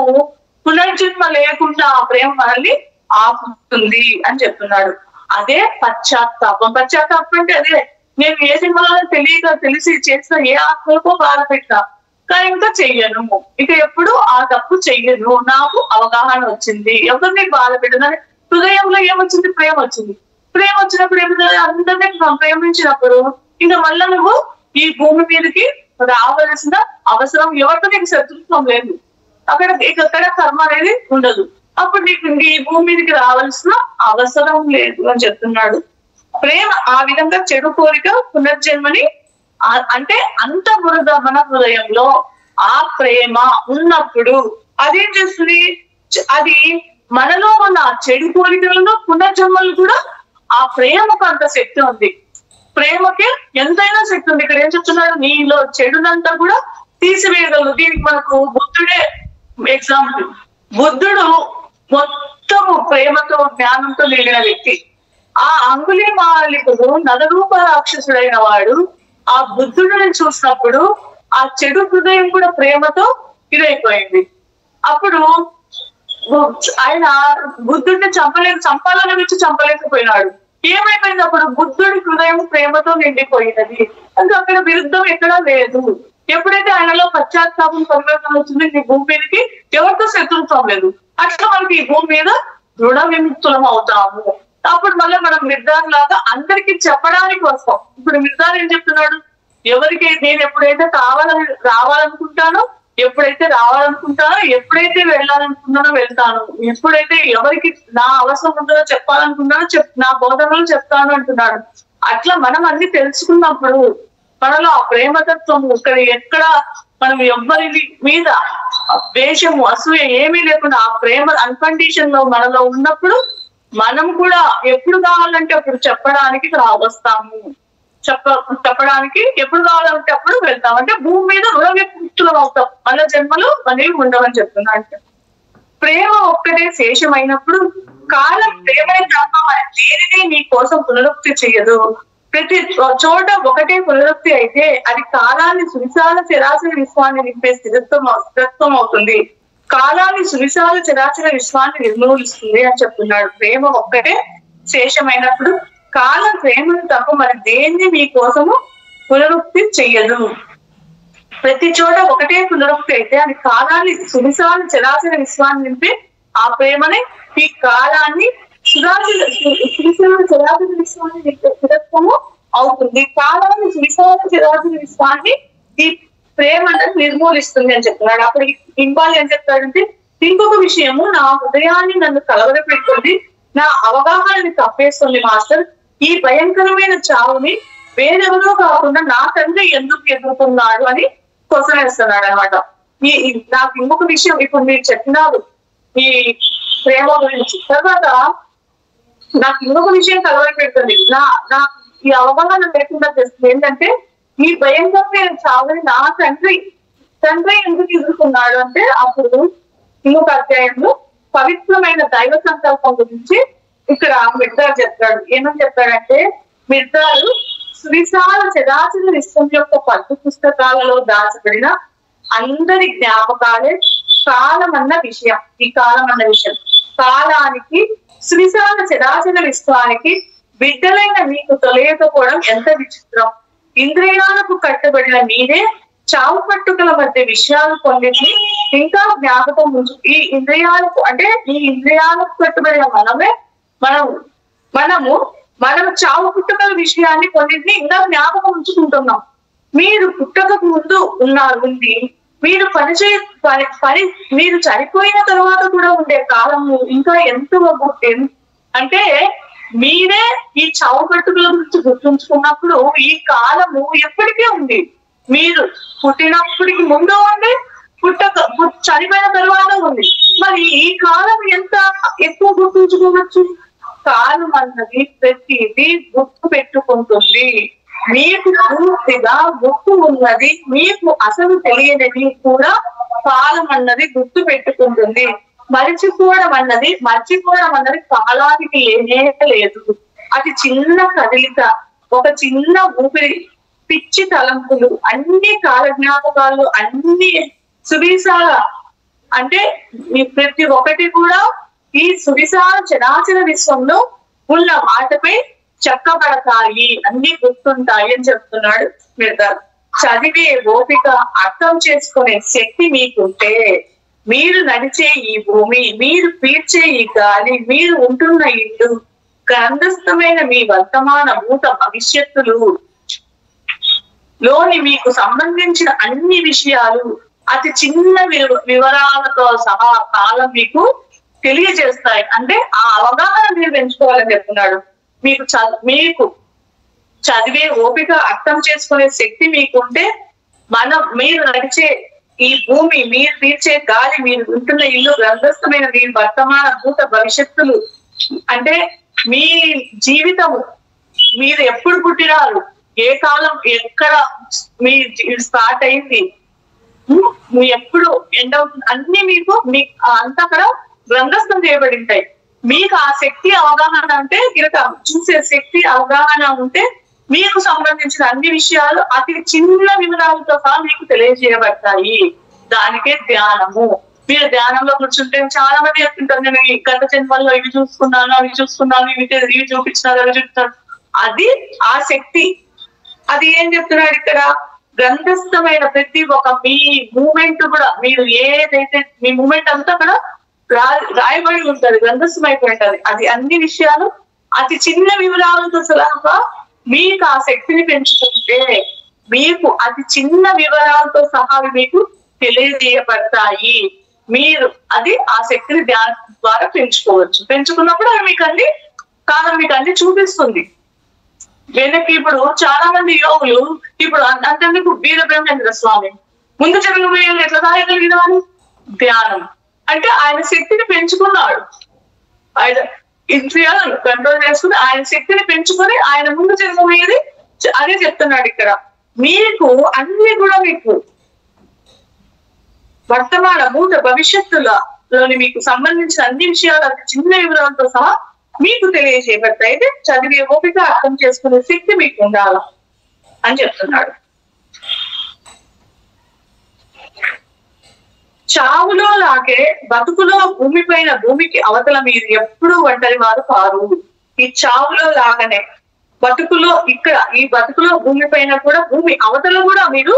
పునర్జన్మ లేకుండా ఆ ప్రేమ మనల్ని ఆపుతుంది అని చెప్తున్నాడు. అదే పశ్చాత్తాపం. పశ్చాత్తాపం అంటే అదే, నేను ఏ సినిమాలో తెలిసి చేసిన ఏ ఆత్మలకో బాధ పెట్టా కానీ ఇంకా చెయ్యను, ఇక ఎప్పుడు ఆ తప్పు చెయ్యను, నాకు అవగాహన వచ్చింది, ఎవరిని బాధ పెట్టదని హృదయంలో ఏమొచ్చింది, ప్రేమ వచ్చింది. ప్రేమ వచ్చినప్పుడు ఏమిటంటే అందరినీ ప్రేమించినప్పుడు ఇంకా మళ్ళా నువ్వు ఈ భూమి మీదకి రావాల్సిన అవసరం ఎవరితో నీకు శత్రుత్వం లేదు, ఇక్కడ కర్మ అనేది ఉండదు. అప్పుడు నీకు ఈ భూమి మీదకి రావాల్సిన అవసరం లేదు అని చెప్తున్నాడు. ప్రేమ ఆ విధంగా చెడు కోరిక పునర్జన్మని అంటే అంత మన హృదయంలో ఆ ప్రేమ ఉన్నప్పుడు అదేం చేస్తుంది, అది మనలో ఉన్న చెడు కోరికలలో పునర్జన్మలు కూడా ఆ ప్రేమకు అంత శక్తి ఉంది. ప్రేమకి ఎంతైనా శక్తి ఉంది. ఇక్కడ ఏం చెప్తున్నాడు, నీలో చెడునంతా కూడా తీసివేయగలరు. దీనికి మనకు బుద్ధుడే ఎగ్జాంపుల్. బుద్ధుడు మొత్తము ప్రేమతో జ్ఞానంతో నిండిన వ్యక్తి. ఆ అంగుళీమాలికుడు నలరూప రాక్షసుడైన వాడు ఆ బుద్ధుడిని చూసినప్పుడు ఆ చెడు హృదయం కూడా ప్రేమతో ఇదైపోయింది. అప్పుడు ఆయన బుద్ధుడిని చంపాలని వచ్చి చంపలేకపోయినాడు. ఏమైపోయింది, అప్పుడు బుద్ధుడి హృదయం ప్రేమతో నిండిపోయినది. అంటే అక్కడ విరుద్ధం ఎక్కడా లేదు. ఎప్పుడైతే ఆయనలో పశ్చాత్తాపం పరివర్తన వచ్చింది, ఈ భూమి మీదకి ఎవరితో శత్రుత్వం లేదు. అట్లా మనకి ఈ భూమి మీద దృఢ విముక్తులం అవుతాము. అప్పుడు మళ్ళీ మనం నిర్ధారణ లాగా అందరికీ చెప్పడానికి వస్తాం. ఇప్పుడు నిర్ధారణ ఏం చెప్తున్నాడు, ఎవరికి నేను ఎప్పుడైతే రావాలనుకుంటానో, ఎప్పుడైతే వెళ్ళాలనుకున్నానో వెళ్తాను, ఎప్పుడైతే ఎవరికి నా అవసరం ఉంటుందో చెప్పాలనుకున్నానో నా బోధనలు చెప్తాను అంటున్నాడు. అట్లా మనం అన్ని తెలుసుకున్నప్పుడు మనలో ఆ ప్రేమతత్వం ఎక్కడ మనం ఎవ్వరి మీద ద్వేషము అసూయ ఏమీ లేకుండా ఆ ప్రేమ అన్కండిషన్ లో మనలో ఉన్నప్పుడు మనం కూడా ఎప్పుడు కావాలంటే అప్పుడు చెప్పడానికి వస్తాము. చెప్పడానికి ఎప్పుడు కావాలంటే అప్పుడు వెళ్తాం. అంటే భూమి మీద రుణవిముక్తులం అవుతాం. మన జన్మలు అనేవి ఉండవని చెప్తున్నాడు. ప్రేమ ఒక్కటే శేషమైనప్పుడు కాలం ప్రేమని తప్ప మరి దేనిని నీ కోసం పునరుక్తి చెయ్యదు. ప్రతి చోట ఒకటే పునరుక్తి అయితే అది కాలాన్ని సువిశాల చరాచర విశ్వాన్ని నింపే స్థిరత్వం అవుతుంది. కాలాన్ని సువిశాల చరాచర విశ్వాన్ని నిర్మూలిస్తుంది అని చెప్తున్నాడు. ప్రేమ ఒక్కటే శేషమైనప్పుడు కాలం ప్రేమను తప్ప మరి దేన్ని మీ కోసము పునరుక్తి చెయ్యదు. ప్రతి చోట ఒకటే పునరుక్తి అయితే అది కాలాన్ని సువిశాల చరాచర విశ్వాన్ని నింపి ఆ ప్రేమని ఈ కాలాన్ని సువిశాల చరాచర విశ్వాన్ని నింపే స్థిరత్వము అవుతుంది. కాలాన్ని సువిశాల చరాచర విశ్వాన్ని ఈ ప్రేమ అనేది నిర్మూలిస్తుంది అని చెప్తున్నాడు. అప్పుడు ఇంపాలి ఏం చెప్తాడంటే, ఇంకొక విషయము నా హృదయాన్ని నన్ను కలవరపెడుతుంది, నా అవగాహనని తప్పేస్తుంది మాస్టర్. ఈ భయంకరమైన చావుని వేరెవరో కాకుండా నా తండ్రి ఎందుకు ఎదుర్కొన్నాడు అని క్వశ్చన్ వేస్తున్నాడు అనమాట. నాకు ఇంకొక విషయం ఇప్పుడు మీరు చెప్పినారు ఈ ప్రేమ గురించి. తర్వాత నాకు ఇంకొక విషయం కలవరపెడుతుంది, నా ఈ అవగాహన లేకుండా తెస్తుంది. ఏంటంటే ఈ భయంకరమైన చావుని నా తండ్రి ఎందుకు ఎదుర్కొన్నాడు అంటే, అప్పుడు ఇంకొక అధ్యాయంలో పవిత్రమైన దైవ సంకల్పం గురించి ఇక్కడ మిర్దార్ చెప్తాడు. ఏమని చెప్తాడంటే, మిర్దారు సువిశాల చరాచర విశ్వం యొక్క 10 పుస్తకాలలో దాచబడిన అందరి జ్ఞాపకాలే కాలం అన్న విషయం. ఈ కాలం అన్న విషయం కాలానికి సువిశాల చరాచర విశ్వానికి బిడ్డలైన మీకు తెలియకపోవడం ఎంత విచిత్రం. ఇంద్రియాలకు కట్టబడిన మీరే చావు పట్టుకల మధ్య విషయాలు కొన్నిటిని ఇంకా జ్ఞాపకం ఉంచు. ఈ ఇంద్రియాలకు కట్టుబడిన మనము చావు పుట్టుకల విషయాన్ని కొన్నిటిని ఇంకా జ్ఞాపకం ఉంచుకుంటున్నాం. మీరు పుట్టకకు ముందు ఉంది, మీరు చనిపోయిన తర్వాత కూడా ఉండే కాలము ఇంకా ఎంతో అంటే మీరే ఈ చావు పట్టుకల గురించి గుర్తుంచుకున్నప్పుడు ఈ కాలము ఎప్పటికీ ఉంది. మీరు పుట్టినప్పటికి ముందు ఉంది, చనిపోయిన తర్వాత ఉంది. మరి ఈ కాలం ఎంత ఎక్కువ గుర్తుంచుకోవచ్చు? కాలం అన్నది ప్రతిదీ గుర్తు పెట్టుకుంటుంది. మీకు పూర్తిగా గుర్తు ఉన్నది, మీకు అసలు తెలియనిది కూడా కాలం అన్నది గుర్తు పెట్టుకుంటుంది. మర్చిపోవడం అన్నది కాలానికి లేనే లేదు. అది చిన్న కదలిక, ఒక చిన్న ఊపిరి, పిచ్చి తలంపులు, అన్ని కాల జ్ఞాపకాలు, అన్ని సువిశాల అంటే ప్రతి ఒక్కటి కూడా ఈ సువిశాల చరాచర విశ్వంలో ఉన్న మాటపై చెక్కబడతాయి, అన్ని గుర్తుంటాయి అని చెప్తున్నాడు మిర్దార్. చదివే ఓపిక, అర్థం చేసుకునే శక్తి మీకుంటే మీరు నడిచే ఈ భూమి, మీరు పీల్చే ఈ గాలి, మీరు ఉంటున్న ఇల్లు, గ్రంథస్థమైన మీ వర్తమాన భూత భవిష్యత్తులు లోని మీకు సంబంధించిన అన్ని విషయాలు అతి చిన్న వివరాలతో సహా కాలం మీకు తెలియజేస్తాయి. అంటే ఆ అవగాహన మీరు పెంచుకోవాలని చెప్తున్నాడు. మీకు చదివే ఓపిక, అర్థం చేసుకునే శక్తి మీకుంటే మీరు నడిచే ఈ భూమి, మీరు పీల్చే గాలి, మీరు ఉంటున్న ఇల్లు, గ్రంథస్థమైన మీ వర్తమాన భూత భవిష్యత్తులు, అంటే మీ జీవితము, మీరు ఎప్పుడు పుట్టినారు, ఏ కాలం ఎక్కడ మీ స్టార్ట్ అయింది, మీ ఎప్పుడు ఎండ్ అవుతుంది, అన్ని మీకు అంతా అక్కడ గ్రంథస్థం చేయబడి ఉంటాయి. మీకు ఆ శక్తి అవగాహన అంటే కనుక చూసే శక్తి అవగాహన ఉంటే మీకు సంబంధించిన అన్ని విషయాలు అతి చిన్న వివరాలతో సహా మీకు తెలియజేయబడతాయి. దానికే ధ్యానము. మీరు ధ్యానంలో కూర్చుంటే చాలా మంది చెప్తుంటారు, నేను ఈ గత జన్మల్లో ఇవి చూసుకున్నాను, అవి చూసుకున్నాను, ఇవి చూపించినారు, అవి చూపించారు. అది ఆ శక్తి. అది ఏం చెప్తున్నాడు ఇక్కడ, గ్రంథస్థమైన ప్రతి ఒక్క మీ మూమెంట్ కూడా, మీరు ఏదైతే మీ మూమెంట్ అంతా కూడా రాయబడి ఉంటది, గ్రంథస్థం అయిపోయి ఉంటది. అది అన్ని విషయాలు అతి చిన్న వివరాలతో సలహా మీకు ఆ శక్తిని పెంచుకుంటే మీకు అతి చిన్న వివరాలతో సహా మీకు తెలియజేయబడతాయి. మీరు అది ఆ శక్తిని ధ్యానం ద్వారా పెంచుకోవచ్చు. పెంచుకున్నప్పుడు అది మీకు అన్ని చూపిస్తుంది. వెనక్కి ఇప్పుడు చాలా మంది యోగులు ఇప్పుడు అంతెందుకు వీర బ్రహ్మేంద్ర స్వామి ముందు జరగబోయేది ఎట్లా రాయగలిగిన వారు ధ్యానం. అంటే ఆయన శక్తిని పెంచుకున్నాడు, ఆయన ఇంద్రియాలను కంట్రోల్ చేసుకుని ఆయన శక్తిని పెంచుకొని ఆయన ముందు జరగబోయేది అదే చెప్తున్నాడు ఇక్కడ. మీకు అన్ని కూడా మీకు వర్తమాన భూత భవిష్యత్తులలోని మీకు సంబంధించిన అన్ని విషయాలు అతి చిన్న వివరాలతో సహా మీకు తెలియజేయబడతాయి. అయితే చదివే ఓపిక, అర్థం చేసుకునే శక్తి మీకు ఉండాల అని చెప్తున్నాడు. చావులో లాగే బతుకులో భూమికి అవతల మీరు ఎప్పుడూ ఒంటరి వారు కారు. ఈ చావులో లాగానే బతుకులో ఈ బతుకులో భూమి పైన కూడా భూమి అవతల కూడా మీరు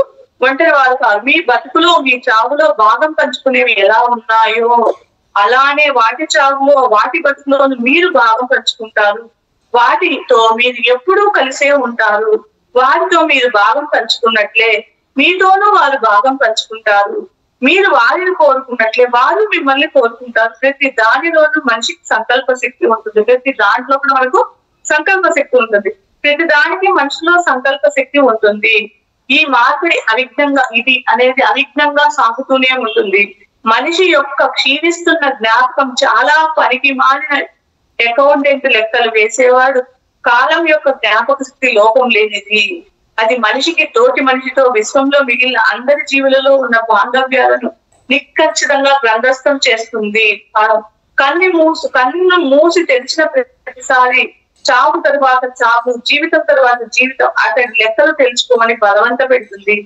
ఒంటరి వారు కాదు. మీ బతుకులో మీ చావులో భాగం పంచుకునేవి ఎలా ఉన్నాయో అలానే వాటి చావులో వాటి బతుకులో మీరు భాగం పంచుకుంటారు. వాటితో మీరు ఎప్పుడూ కలిసే ఉంటారు. వారితో మీరు భాగం పంచుకున్నట్లే మీతోనూ వారు భాగం పంచుకుంటారు. మీరు వారిని కోరుకున్నట్లే వారు మిమ్మల్ని కోరుకుంటారు. ప్రతి దానిలోనూ మనిషికి సంకల్ప శక్తి ఉంటుంది. ప్రతి దాంట్లో కూడా మనకు సంకల్ప శక్తి ఉంటుంది. ప్రతి దానికి మనిషిలో సంకల్ప శక్తి ఉంటుంది. ఈ మార్పిడి అవిఘ్నంగా సాగుతూనే ఉంటుంది. మనిషి యొక్క క్షీణిస్తున్న జ్ఞాపకం చాలా పనికి మాలిన అకౌంటెంట్ లెక్కలు వేసేవాడు. కాలం యొక్క జ్ఞాపక శక్తి లోపం లేనిది. అది మనిషికి తోటి మనిషితో విశ్వంలో మిగిలిన అందరి జీవులలో ఉన్న బాంధవ్యాలను నిఖచ్చితంగా గ్రంథస్థం చేస్తుంది. కన్ను మూసి తెరిచిన ప్రతిసారి చావు తరువాత చావు, జీవితం తరువాత జీవితం అతడి లెక్కలు తెలుసుకోమని బలవంత పెడుతుంది.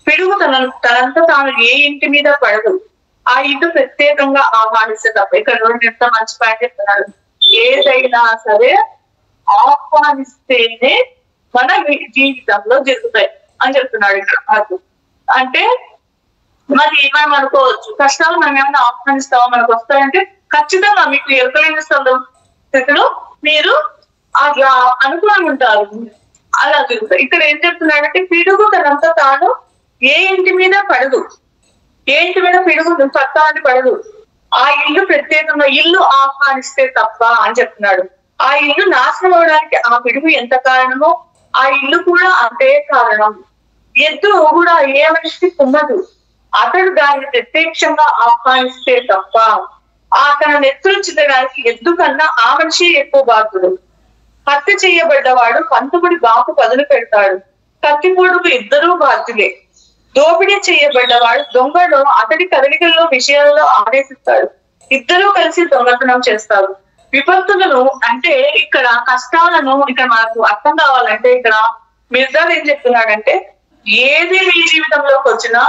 పిడుగు తనంత తాను ఏ ఇంటి మీద పడదు. ఆ ఇంటి ప్రత్యేకంగా ఆహ్వానిస్తే తప్ప. ఇక్కడ ఎంత మంచి పాయింట్ చెప్తున్నాడు. ఏదైనా సరే ఆహ్వానిస్తేనే మన జీవితంలో జరుగుతాయి అని చెప్తున్నాడు ఇక్కడ. అంటే మరి మనం అనుకోవచ్చు, కష్టాలు మనం ఏమైనా ఆహ్వానిస్తామో మనకు వస్తాయంటే ఖచ్చితంగా మీకు ఎరుకలేని స్థితిలో మీరు అట్లా అనుకుని ఉంటారు. అలా జరుగుతాయి. ఇక్కడ ఏం చెప్తున్నాడంటే పిడుగు తనంతా తాను ఏ ఇంటి మీద పడదు. ఏ ఇంటి మీద పిడుగు సత్తాన్ని పడదు. ఆ ఇల్లు ప్రత్యేకంగా ఇల్లు ఆహ్వానిస్తే తప్ప అని చెప్తున్నాడు. ఆ ఇల్లు నాశనం అవడానికి ఆ పిడుగు ఎంత కారణమో ఆ ఇల్లు కూడా అంతే కారణం. ఎద్దు కూడా ఏ మనిషికి కుమ్మదు. అతడు దాన్ని ప్రత్యక్షంగా ఆహ్వానిస్తే తప్ప తన నెత్తులు చిత్తడానికి ఎద్దు కన్నా ఆ మనిషి ఎక్కువ బాధ్యుడు. హత్య చేయబడ్డవాడు పంతుముడి బాపు పదులు పెడతాడు. కత్తిపూడుకు ఇద్దరూ బాధ్యులే. దోపిడీ చేయబడ్డవాడు దొంగడు అతడి కదలికల్లో విషయాల్లో ఆదేశిస్తాడు. ఇద్దరూ కలిసి దొంగతనం చేస్తారు. విపత్తులను అంటే ఇక్కడ కష్టాలను ఇక్కడ మనకు అర్థం కావాలంటే ఇక్కడ మిర్జాల్ ఏం చెప్తున్నాడంటే ఏది మీ జీవితంలోకి వచ్చినా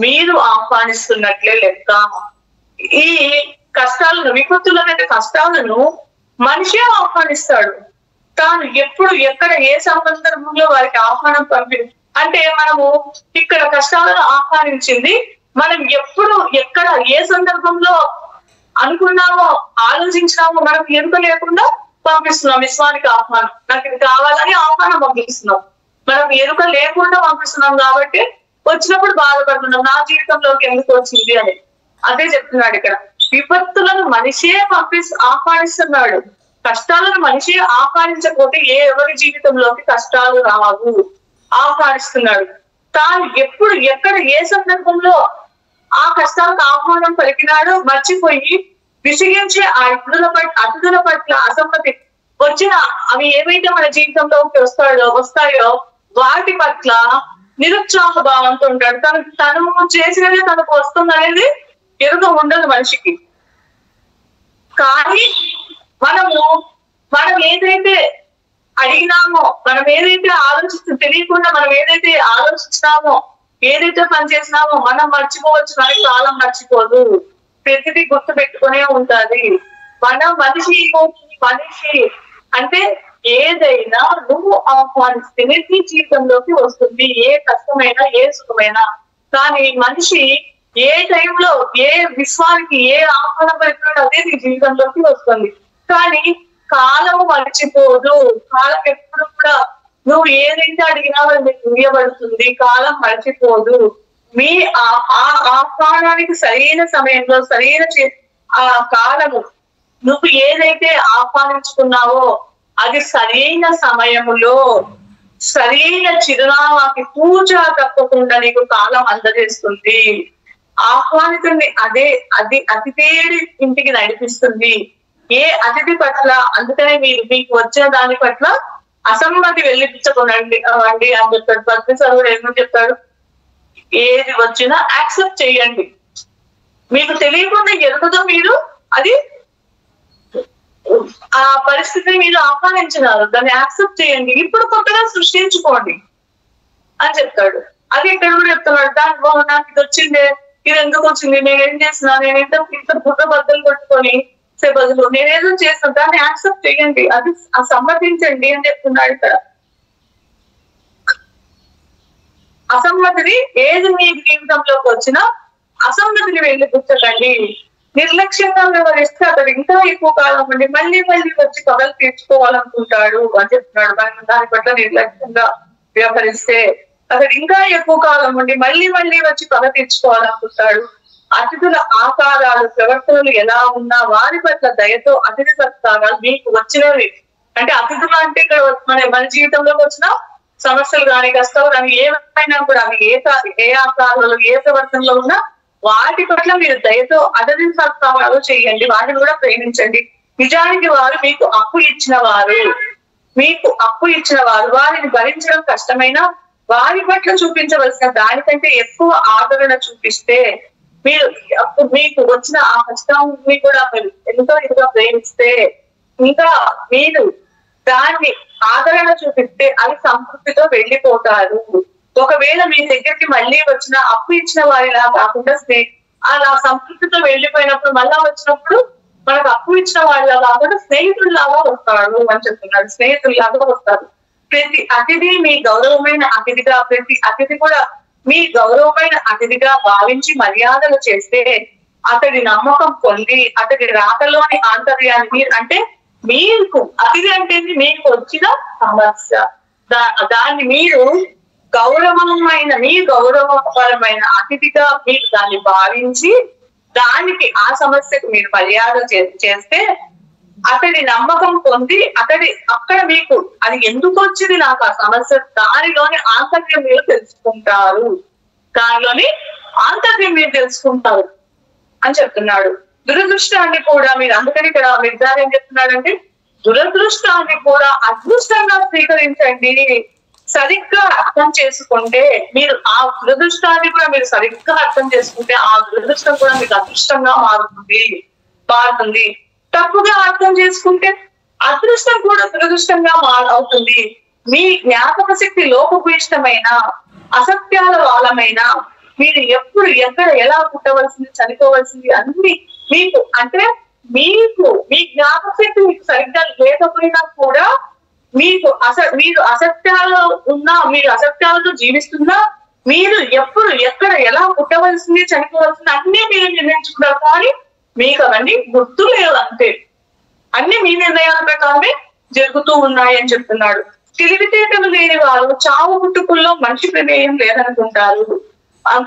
మీరు ఆహ్వానిస్తున్నట్లే లెక్క. ఈ కష్టాలను విపత్తులను అంటే కష్టాలను మనిషే ఆహ్వానిస్తాడు. తాను ఎప్పుడు ఎక్కడ ఏ సందర్భంలో వారికి ఆహ్వానం అంటే మనము ఇక్కడ కష్టాలను ఆహ్వానించింది మనం ఎప్పుడు ఎక్కడ ఏ సందర్భంలో అనుకున్నామో ఆలోచించినామో మనకు ఎరుక లేకుండా పంపిస్తున్నాం విశ్వానికి ఆహ్వానం. నాకు ఇది కావాలని ఆహ్వానం పంపిస్తున్నాం. మనం ఎరుక లేకుండా పంపిస్తున్నాం కాబట్టి వచ్చినప్పుడు బాధపడుతున్నాం, నా జీవితంలోకి ఎందుకు వచ్చింది అని. అదే చెప్తున్నాడు ఇక్కడ. విపత్తులను మనిషే ఆహ్వానిస్తున్నాడు, కష్టాలను మనిషే ఆహ్వానించకపోతే ఎవరి జీవితంలోకి కష్టాలు రావు. ఆహ్వానిస్తున్నాడు. తాను ఎప్పుడు ఎక్కడ ఏ సందర్భంలో ఆ కష్టాలకు ఆహ్వానం పలికినాడో మర్చిపోయి విసిగించే ఆ అతిథుల పట్ల అసమ్మతి వచ్చిన అవి ఏవైతే మన జీవితంలోకి వస్తాయో వాటి పట్ల నిరుత్సాహ భావంతో ఉంటాడు. తను చేసినది తనకు వస్తుందనేది ఎరుక ఉండదు మనిషికి. కానీ మనం ఏదైతే అడిగినామో, మనం ఏదైతే తెలియకుండా మనం ఏదైతే ఆలోచించినామో, ఏదైతే పని చేసినామో మనం మర్చిపోవచ్చు, కానీ కాలం మర్చిపోదు. ప్రతిదీ గుర్తు పెట్టుకునే ఉంటది. మనిషి అంటే ఏదైనా నువ్వు ఆహ్వానిస్తే నీ జీవితంలోకి వస్తుంది, ఏ కష్టమైనా ఏ సుఖమైనా. కానీ మనిషి ఏ టైంలో ఏ విశ్వానికి ఏ ఆహ్వానం పెడుతున్నాడో అదే నీ జీవితంలోకి వస్తుంది. కానీ కాలము మర్చిపోదు. కాలం ఎప్పుడు కూడా నువ్వు ఏదైతే అడిగినావో నీకు ఇవ్వబడుతుంది. కాలం మర్చిపోదు. మీ ఆహ్వానానికి సరైన సమయంలో ఆ కాలము నువ్వు ఏదైతే ఆహ్వానించుకున్నావో అది సరైన సమయములో సరైన చిరునామాకి పూజ తప్పకుండా నీకు కాలం అందజేస్తుంది. ఆహ్వానితుడిని అతిథేడి ఇంటికి నడిపిస్తుంది. ఏ అతిథి పట్ల అందుకనే మీకు వచ్చిన దాని పట్ల అసమ్మతి వెళ్ళిపించకునండి అని చెప్తాడు. పద్మసరుడు ఏమని చెప్తాడు? ఏది వచ్చినా యాక్సెప్ట్ చేయండి. మీకు తెలియకుండా ఎరుగుతో మీరు అది ఆ పరిస్థితిని మీరు ఆహ్వానించినారు, దాన్ని యాక్సెప్ట్ చేయండి. ఇప్పుడు కొత్తగా సృష్టించుకోండి అని చెప్తాడు. అది ఇక్కడ కూడా చెప్తున్నాడు. దాంట్లో నాకు ఇది వచ్చిందే, ఇది ఎందుకు వచ్చింది, నేనేం చేసినా, ఇంత బుద్ధ బద్దలు కొట్టుకొని బదులు నేనేదో చేస్తాను, దాన్ని యాక్సెప్ట్ చేయండి, అది సమ్మతించండి అని చెప్తున్నాడు ఇక్కడ. అసమ్మతిని ఏది మీ జీవితంలోకి వచ్చినా అసమ్మతిని వెళ్ళి గుర్తకండి. నిర్లక్ష్యంగా వ్యవహరిస్తే అతడు ఇంకా ఎక్కువ కాలం ఉండి మళ్ళీ వచ్చి పగలు తీర్చుకోవాలనుకుంటాడు అని చెప్తున్నాడు. దాని పట్ల నిర్లక్ష్యంగా వ్యవహరిస్తే అతడు ఇంకా ఎక్కువ కాలం ఉండి మళ్ళీ వచ్చి పగ తీర్చుకోవాలనుకుంటాడు. అతిథుల ఆకారాలు ప్రవర్తనలు ఎలా ఉన్నా వారి పట్ల దయతో అతిథి సత్కారాలు మీకు వచ్చినవి. అంటే అతిథులు అంటే ఇక్కడ మన జీవితంలోకి వచ్చిన సమస్యలు కానీ కష్టాలు కానీ ఏమైనా కూడా అవి ఏ ఆకారాలు ఏ ప్రవర్తనలో ఉన్నా వాటి పట్ల మీరు దయతో అతిథి సత్కారాలు చేయండి, వాటిని కూడా ప్రేమించండి. నిజానికి వారు మీకు అప్పు ఇచ్చిన వారు వారిని భరించడం కష్టమైనా వారి పట్ల చూపించవలసిన దానికంటే ఎక్కువ ఆదరణ చూపిస్తే మీకు వచ్చిన ఆ కష్టాన్ని కూడా మీరు ఎంతో ఇదిగా ప్రేమిస్తే ఇంకా మీరు దాన్ని ఆదరణ చూపిస్తే అది సంతృప్తితో వెళ్ళిపోతారు. ఒకవేళ మీ దగ్గరికి మళ్ళీ వచ్చిన అప్పు ఇచ్చిన వారిలా కాకుండా అలా సంతృప్తితో వెళ్ళిపోయినప్పుడు మళ్ళా వచ్చినప్పుడు మనకు అప్పు ఇచ్చిన వారిలా కాకుండా స్నేహితుల్లాగా వస్తాడు అని చెప్తున్నాడు. స్నేహితుల్లాగా వస్తారు. ప్రతి అతిథి మీ గౌరవమైన అతిథిగా, ప్రతి అతిథి కూడా మీ గౌరవమైన అతిథిగా భావించి మర్యాదలు చేస్తే అతడి నమ్మకం పొంది అతడి రాకలోని ఆంతర్యాన్ని అంటే మీకు అతిథి అంటే మీకు వచ్చిన సమస్య దాన్ని మీరు మీ గౌరవపరమైన అతిథిగా మీరు దాన్ని భావించి దానికి ఆ సమస్యకు మీరు మర్యాద చేస్తే అతడి నమ్మకం పొంది అక్కడ మీకు అది ఎందుకు వచ్చింది నాకు ఆ సమస్య దానిలోని ఆంతర్యం మీరు తెలుసుకుంటారు అని చెప్తున్నాడు. దురదృష్టాన్ని కూడా మీరు అందుకని ఇక్కడ నిర్ధారణ ఏం చెప్తున్నాడంటే దురదృష్టాన్ని కూడా అదృష్టంగా స్వీకరించండి. సరిగ్గా అర్థం చేసుకుంటే మీరు ఆ దురదృష్టాన్ని కూడా మీరు సరిగ్గా అర్థం చేసుకుంటే ఆ దురదృష్టం కూడా మీకు అదృష్టంగా మారుతుంది. తప్పుగా అర్థం చేసుకుంటే అదృష్టం కూడా దురదృష్టంగా అవుతుంది. మీ జ్ఞాపక శక్తి లోపభూయిష్టమైన అసత్యాల వాళ్ళమైన మీరు ఎప్పుడు ఎక్కడ ఎలా పుట్టవలసింది చనిపోవలసింది అన్ని మీకు అంటే మీ జ్ఞాపక శక్తి మీకు సరిగ్గా లేకపోయినా కూడా మీరు అసత్యాలు ఉన్నా మీరు అసత్యాలతో జీవిస్తున్నా మీరు ఎప్పుడు ఎక్కడ ఎలా పుట్టవలసింది చనిపోవలసింది అన్ని మీరు నిర్ణయించుకుంటారు. కానీ మీకు అవన్నీ గుర్తు లేవు అంతే. అన్ని మీ నిర్ణయాల ప్రకారమే జరుగుతూ ఉన్నాయి అని చెప్తున్నాడు. తెలివితేటలు లేని వారు చావు పుట్టుకుల్లో మనిషి ప్రమేయం లేదనుకుంటారు.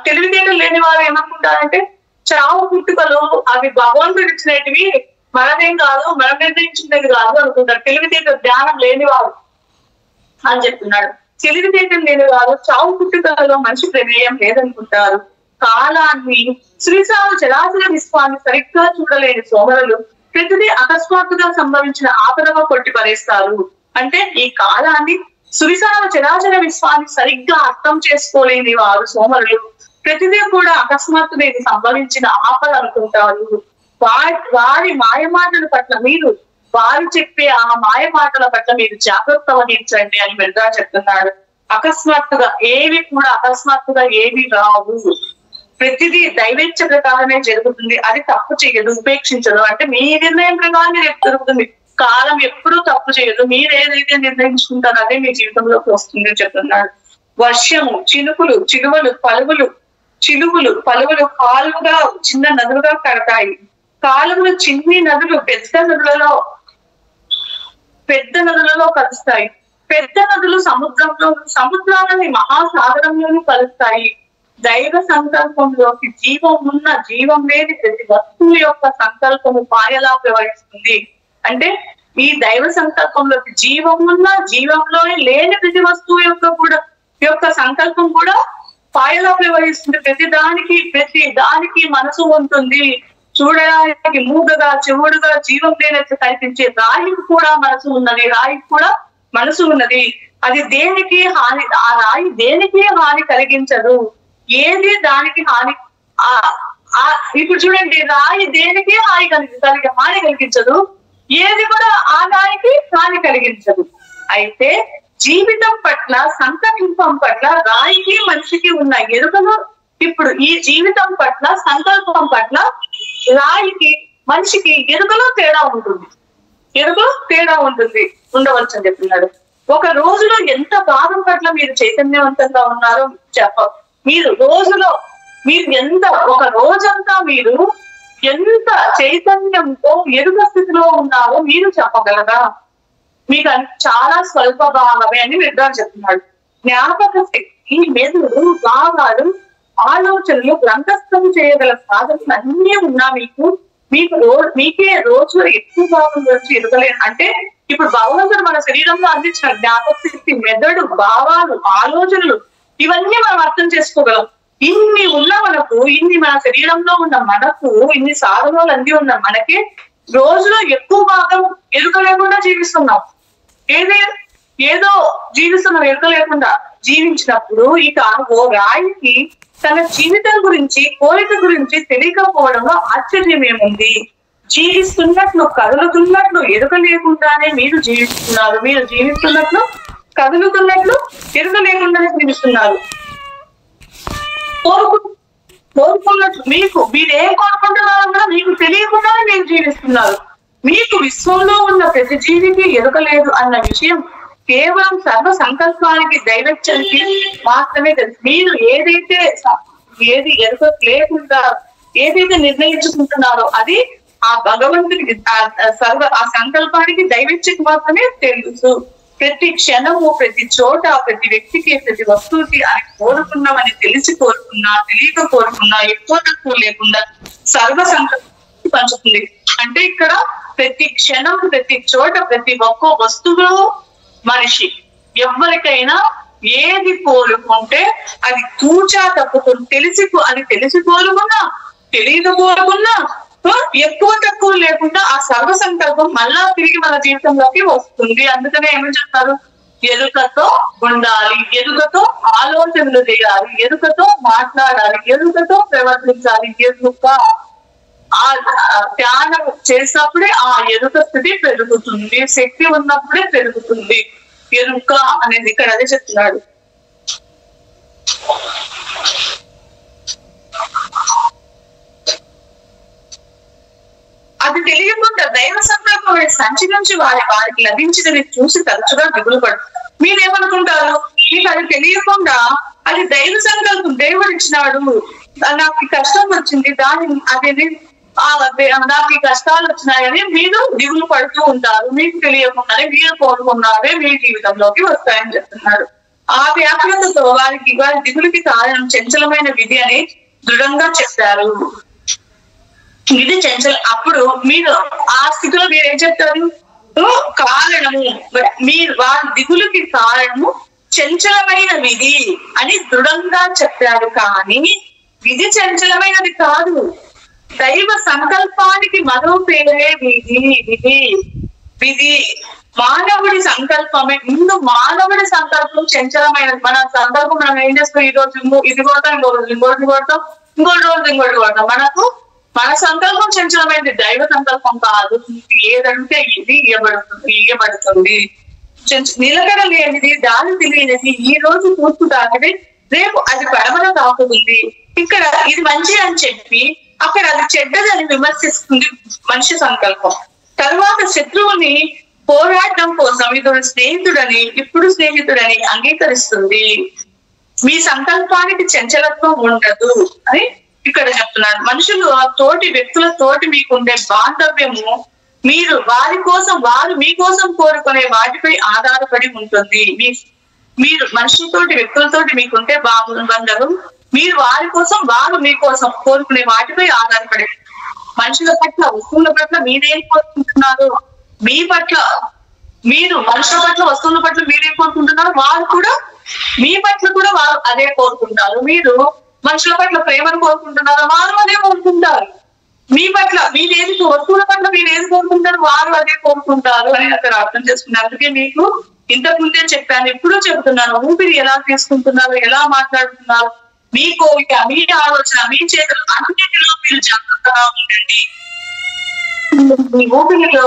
తెలివితేటలు లేని వారు ఏమనుకుంటారంటే చావు పుట్టుకలు అవి భగవంతుడు ఇచ్చినవి, మనదేం కాదు, మనం నిర్ణయించినది కాదు అనుకుంటారు. తెలివితేటలు జ్ఞానం లేనివారు అని చెప్తున్నాడు. తెలివితేటలు లేనివారు చావు పుట్టుకలలో మనిషి ప్రమేయం లేదనుకుంటారు. కాలాన్ని శ్రీసాల చరాచర విశ్వాన్ని సరిగ్గా చూడలేని సోమరులు ప్రతిదీ అకస్మాత్తుగా సంభవించిన ఆపదగా కొట్టి పడేస్తారు. అంటే ఈ కాలాన్ని సువిశాల చరాచర విశ్వాన్ని సరిగ్గా అర్థం చేసుకోలేని వారు సోమరులు ప్రతిదీ కూడా అకస్మాత్తుగా ఇది సంభవించిన ఆపద అనుకుంటారు. వారి మాయమాటల పట్ల మీరు, వారు చెప్పే ఆ మాయ మాటల పట్ల మీరు జాగ్రత్త వహించండి అని మెరుగా చెప్తున్నాడు. అకస్మాత్తుగా ఏవి రావు, ప్రతిదీ దైవేచ్ఛ ప్రకారమే జరుగుతుంది. అది తప్పు చేయదు, ఉపేక్షించదు. అంటే మీ నిర్ణయం ప్రకారం మీరు జరుగుతుంది. కాలం ఎప్పుడూ తప్పు చేయదు. మీరు ఏదైతే నిర్ణయించుకుంటారో అదే మీ జీవితంలోకి వస్తుంది చెప్తున్నాడు. వర్షము, చిలువలు పలువులు కాలువగా చిన్న నదులుగా కడతాయి. కాలువలు చిన్ని నదులు పెద్ద నదులలో కలుస్తాయి. పెద్ద నదులు సముద్రాలని మహాసాగరంలోనూ కలుస్తాయి. దైవ సంకల్పంలోకి జీవం లేని ప్రతి వస్తువు యొక్క సంకల్పము పాయలా ప్రవహిస్తుంది. అంటే ఈ దైవ సంకల్పంలోకి జీవంలో లేని ప్రతి వస్తువు యొక్క సంకల్పం కూడా పాయలా ప్రవహిస్తుంది. ప్రతి దానికి మనసు ఉంటుంది. చూడడానికి మూగగా చెవుడుగా జీవం లేనట్టు కనిపించే రాయికి కూడా మనసు ఉన్నది. అది దేనికి హాని, ఆ రాయి దేనికి హాని కలిగించదు. ఏది దానికి హాని, ఇప్పుడు చూడండి, రాయి దేనికి హాని కలిగించదు, ఏది కూడా ఆ రాయికి హాని కలిగించదు. అయితే జీవితం పట్ల, సంకల్పం పట్ల రాయికి మనిషికి ఉన్న ఎరుకలు, ఇప్పుడు ఈ జీవితం పట్ల, సంకల్పం పట్ల రాయికి మనిషికి ఎరుకలో తేడా ఉంటుంది ఉండవచ్చు అని చెప్తున్నాడు. ఒక రోజులో ఎంత భాగం పట్ల మీరు చైతన్యవంతంగా ఉన్నారో ఒక రోజంతా మీరు ఎంత చైతన్యంతో ఎరుక స్థితిలో ఉన్నారో మీరు చెప్పగలరా? మీకు చాలా స్వల్ప భాగమే అని నిర్ధారణ చెప్తున్నాడు. జ్ఞాపక శక్తి, మెదడు, భావాలు, ఆలోచనలు గ్రంథస్థం చేయగల సాధనలు అన్నీ ఉన్నా మీకే రోజులో ఎక్కువ భాగం గురించి ఎరుకలేదు. అంటే ఇప్పుడు భగవంతుడు మన శరీరంలో అందించిన జ్ఞాపక శక్తి, మెదడు, భావాలు, ఆలోచనలు ఇవన్నీ మనం అర్థం చేసుకోగలం. ఇన్ని మన శరీరంలో ఉన్న మనకు ఇన్ని సాధనలు అన్ని ఉన్న మనకి రోజులో ఎక్కువ భాగం ఎరుక లేకుండా జీవిస్తున్నాం. ఏదో జీవిస్తున్నాం ఎరుక లేకుండా. జీవించినప్పుడు ఇక ఓ రాయికి తన జీవితం గురించి, కోరిక గురించి తెలియకపోవడంలో ఆశ్చర్యం ఏముంది? జీవిస్తున్నట్లు, కదులుతున్నట్లు ఎరుక లేకుండానే మీరు జీవిస్తున్నారు. మీరు జీవిస్తున్నట్లు, కదులుతున్నట్లు ఎరుక లేకుండానే జీవిస్తున్నారు. కోరుకున్నట్లు మీరేం కోరుకుంటున్నారన్నా మీకు తెలియకుండానే మీరు జీవిస్తున్నారు. మీకు విశ్వంలో ఉన్న ప్రతి జీవికి ఎరుక లేదు అన్న విషయం కేవలం సర్వ సంకల్పానికి, దైవత్యానికి మాత్రమే తెలుసు. మీరు ఏది ఎరుక లేకుండా ఏదైతే నిర్ణయించుకుంటున్నారో అది ఆ భగవంతుడికి, ఆ సంకల్పానికి, దైవత్యకి మాత్రమే తెలుసు. ప్రతి క్షణము, ప్రతి చోట, ప్రతి వ్యక్తికి, ప్రతి వస్తువుకి ఆయన కోరుకున్నామని తెలిసి కోరుకున్నా, తెలియక కోరుకున్నా, ఎక్కువ తక్కువ లేకుండా సర్వ సంకల్పాన్ని పంచుతుంది. అంటే ఇక్కడ ప్రతి క్షణం, ప్రతి చోట, ప్రతి ఒక్క వస్తువులో మనిషి ఎవరికైనా ఏది కోరుకుంటే అది తూచా తప్పుకుని తెలిసి కోరుకున్నా, తెలియక కోరుకున్నా, ఎక్కువ తక్కువ లేకుండా ఆ సర్వ సంకల్పం మళ్ళా తిరిగి మన జీవితంలోకి వస్తుంది. అందుకనే ఏమని చెప్తారు? ఎరుకతో ఉండాలి, ఎరుకతో ఆలోచనలు చేయాలి, ఎరుకతో మాట్లాడాలి, ఎరుకతో ప్రవర్తించాలి. ఎరుక ఆ ధ్యానం చేసినప్పుడే ఆ ఎరుక స్థితి పెరుగుతుంది. శక్తి ఉన్నప్పుడే పెరుగుతుంది ఎరుక అనేది. ఇక్కడ అదే చెప్తున్నాడు. అది తెలియకుండా దైవ సంకల్పం సంచి నుంచి వారికి లభించినది చూసి తరచుగా దిగులు పడు. మీరేమనుకుంటారు? మీకు అది తెలియకుండా అది దైవ సంకల్పం, దేవుడు ఇచ్చినాడు, నాకు కష్టం వచ్చింది, నాకు ఈ కష్టాలు వచ్చినాయని మీరు దిగులు పడుతూ ఉంటారు. మీకు తెలియకుండానే మీరు కోరుకున్నారే మీ జీవితంలోకి వస్తాయని చెప్తున్నారు. ఆ వ్యాఖ్యలతో వారి దిగులకి కారణం చంచలమైన విధి అని దృఢంగా చెప్పారు. ఇది అప్పుడు మీరు ఆ స్థితిలో మీరు ఏం చెప్తారు? కారణము మీరు వారి దిగులకి కారణము చంచలమైన విధి అని దృఢంగా చెప్పారు. కానీ విధి చంచలమైనది కాదు. దైవ సంకల్పానికి మరో పేరే విధి. విధి మానవుడి సంకల్పమే. ముందు మానవుడి సంకల్పం చంచలమైనది. మన సంకల్పం మనం ఏం చేస్తాం? ఈ రోజు ఇది కొడతాం, ఇంకో రోజు ఇంకోటి కొడతాం, ఇంకోటి రోజు ఇంకోటి కొడతాం. మన సంకల్పం చంచలమైనది, దైవ సంకల్పం కాదు. ఏదంటే ఇది ఇయ్యబడుతుంది. నిలకడ లేనిది, దారి తెలియనిది. ఈ రోజు తూర్పు తాకిది, రేపు అది పడమన తాకుతుంది. ఇక్కడ ఇది మంచి అని చెప్పి అక్కడ అది చెడ్డదని విమర్శిస్తుంది మనిషి సంకల్పం. తర్వాత శత్రువుని పోరాటం కోసం ఇతడు స్నేహితుడని, ఇప్పుడు స్నేహితుడని అంగీకరిస్తుంది. మీ సంకల్పానికి చంచలత్వం ఉండదు అని ఇక్కడ చెప్తున్నారు. మనుషులు తోటి వ్యక్తులతోటి మీకుండే బాంధవ్యము మీరు వారి కోసం, వారు మీకోసం కోరుకునే వాటిపై ఆధారపడి ఉంటుంది. మీరు మనుషులతోటి వ్యక్తులతోటి మీకుంటే బాంధవ్యం మీరు వారి కోసం, వారు మీకోసం కోరుకునే వాటిపై ఆధారపడి. మనుషుల పట్ల, వస్తువుల పట్ల మీరేం కోరుకుంటున్నారు? మీ పట్ల మీరు మనుషుల పట్ల, వస్తువుల పట్ల మీరేం కోరుకుంటున్నారు? వారు కూడా మీ పట్ల కూడా వారు అదే కోరుకుంటారు. మీరు మనుషుల పట్ల ప్రేమను కోరుకుంటున్నారు, వారు అదే కోరుకుంటారు. మీ పట్ల మీరేది, వస్తువుల పట్ల మీరు ఏది కోరుకుంటారు, వారు అదే కోరుకుంటారు అని అక్కడ అర్థం చేసుకున్నారు. అందుకే మీకు ఇంతకు ముందే చెప్పాను, ఇప్పుడు చెబుతున్నాను. ఊపిరి ఎలా తీసుకుంటున్నారు, ఎలా మాట్లాడుతున్నారు, మీ కోరిక, మీ ఆలోచన, మీ చేతులు అన్నిటిలో మీరు జాగ్రత్తగా ఉండండి. మీ ఊపిరిలో,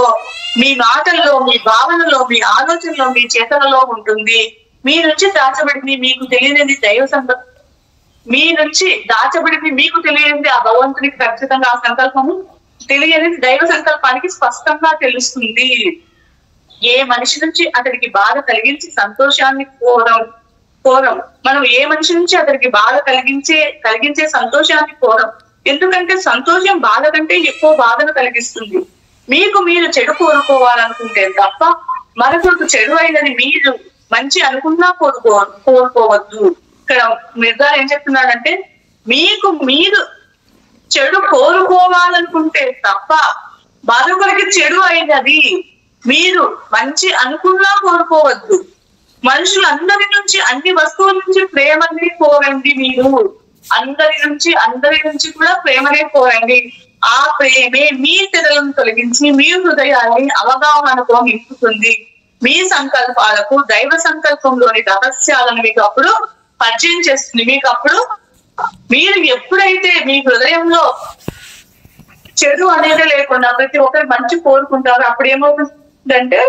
మీ మాటల్లో, మీ భావనలో, మీ ఆలోచనలో, మీ చేతలలో ఉంటుంది. మీ నుంచి దాచబడింది మీకు తెలియనిది దైవ సంకల్పం. మీ నుంచి దాచబడింది మీకు తెలియనిది ఆ భగవంతునికి ఖచ్చితంగా ఆ సంకల్పము తెలియనిది దైవ సంకల్పానికి స్పష్టంగా తెలుస్తుంది. ఏ మనిషి నుంచి అతడికి బాధ కలిగించి సంతోషాన్ని కోరం. మనం ఏ మనిషి నుంచి అతడికి బాధ కలిగించే సంతోషాన్ని కోరం. ఎందుకంటే సంతోషం బాధ కంటే ఎక్కువ బాధను కలిగిస్తుంది. మీకు మీరు చెడు కోరుకోవాలనుకుంటే తప్ప మరొకరికి చెడు అయినది మీరు మంచి అనుకున్నా కోరుకోవద్దు. ఇక్కడ నిర్ధారణ ఏం చెప్తున్నాడంటే, మీకు మీరు చెడు కోరుకోవాలనుకుంటే తప్ప మరొకరికి చెడు అయినది మీరు మంచి అనుకున్నా కోరుకోవద్దు. మనుషులందరి నుంచి, అన్ని వస్తువుల నుంచి ప్రేమని కోరండి. మీరు అందరి నుంచి కూడా ప్రేమనే కోరండి. ఆ ప్రేమే మీ తెరలను తొలగించి మీ హృదయాన్ని అవగాహనతో నింపుతుంది. మీ సంకల్పాలకు దైవ సంకల్పంలోని రహస్యాలను మీకు అప్పుడు పరిచయం చేస్తుంది. మీకు అప్పుడు మీరు ఎప్పుడైతే మీ హృదయంలో చెడు అనేది లేకుండా ప్రతి ఒక్కరు మంచి కోరుకుంటారో అప్పుడు ఏమవుతుందంటే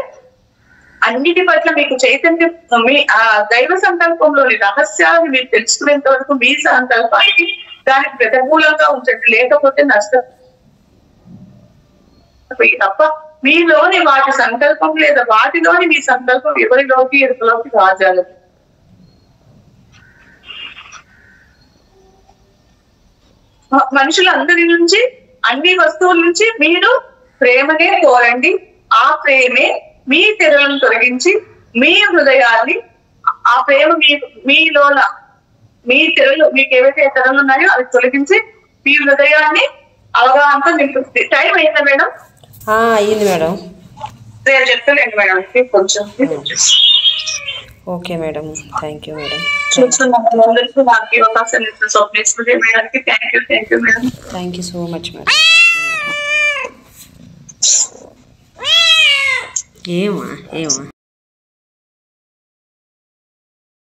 అన్నిటి పట్ల మీకు చైతన్యం, మీ ఆ దైవ సంకల్పంలోని రహస్యాలను మీరు తెలుసుకునేంత వరకు మీ సంకల్పానికి దానికి ప్రతికూలంగా ఉంచండి. లేకపోతే నష్టం తప్ప మీలోని వాటి సంకల్పం లేదా వాటిలోని మీ సంకల్పం ఎవరిలోకి ఎరుపులోకి రాజాలి. మనుషులందరి నుంచి, అన్ని వస్తువుల నుంచి మీరు ప్రేమనే కోరండి. ఆ ప్రేమే మీ తెరలను తొలగించి మీ హృదయాన్ని, ఆ ప్రేమ మీలోన మీ తెరలు, మీకు ఏవైతే తెరలు ఉన్నాయో అవి తొలగించి మీ హృదయాన్ని అవగాహనతో నింపుతుంది. టైం అయిందా మేడం? అయ్యింది మేడం. రేపు చెప్తానండి మేడం. కొంచెం okay madam, thank you madam. చూస్తున్నందుకు నాకు అవకాశం ఇచ్చిన స్వప్నేశ్వరి మేడంకి thank you madam. Thank you so much madam. ఏమా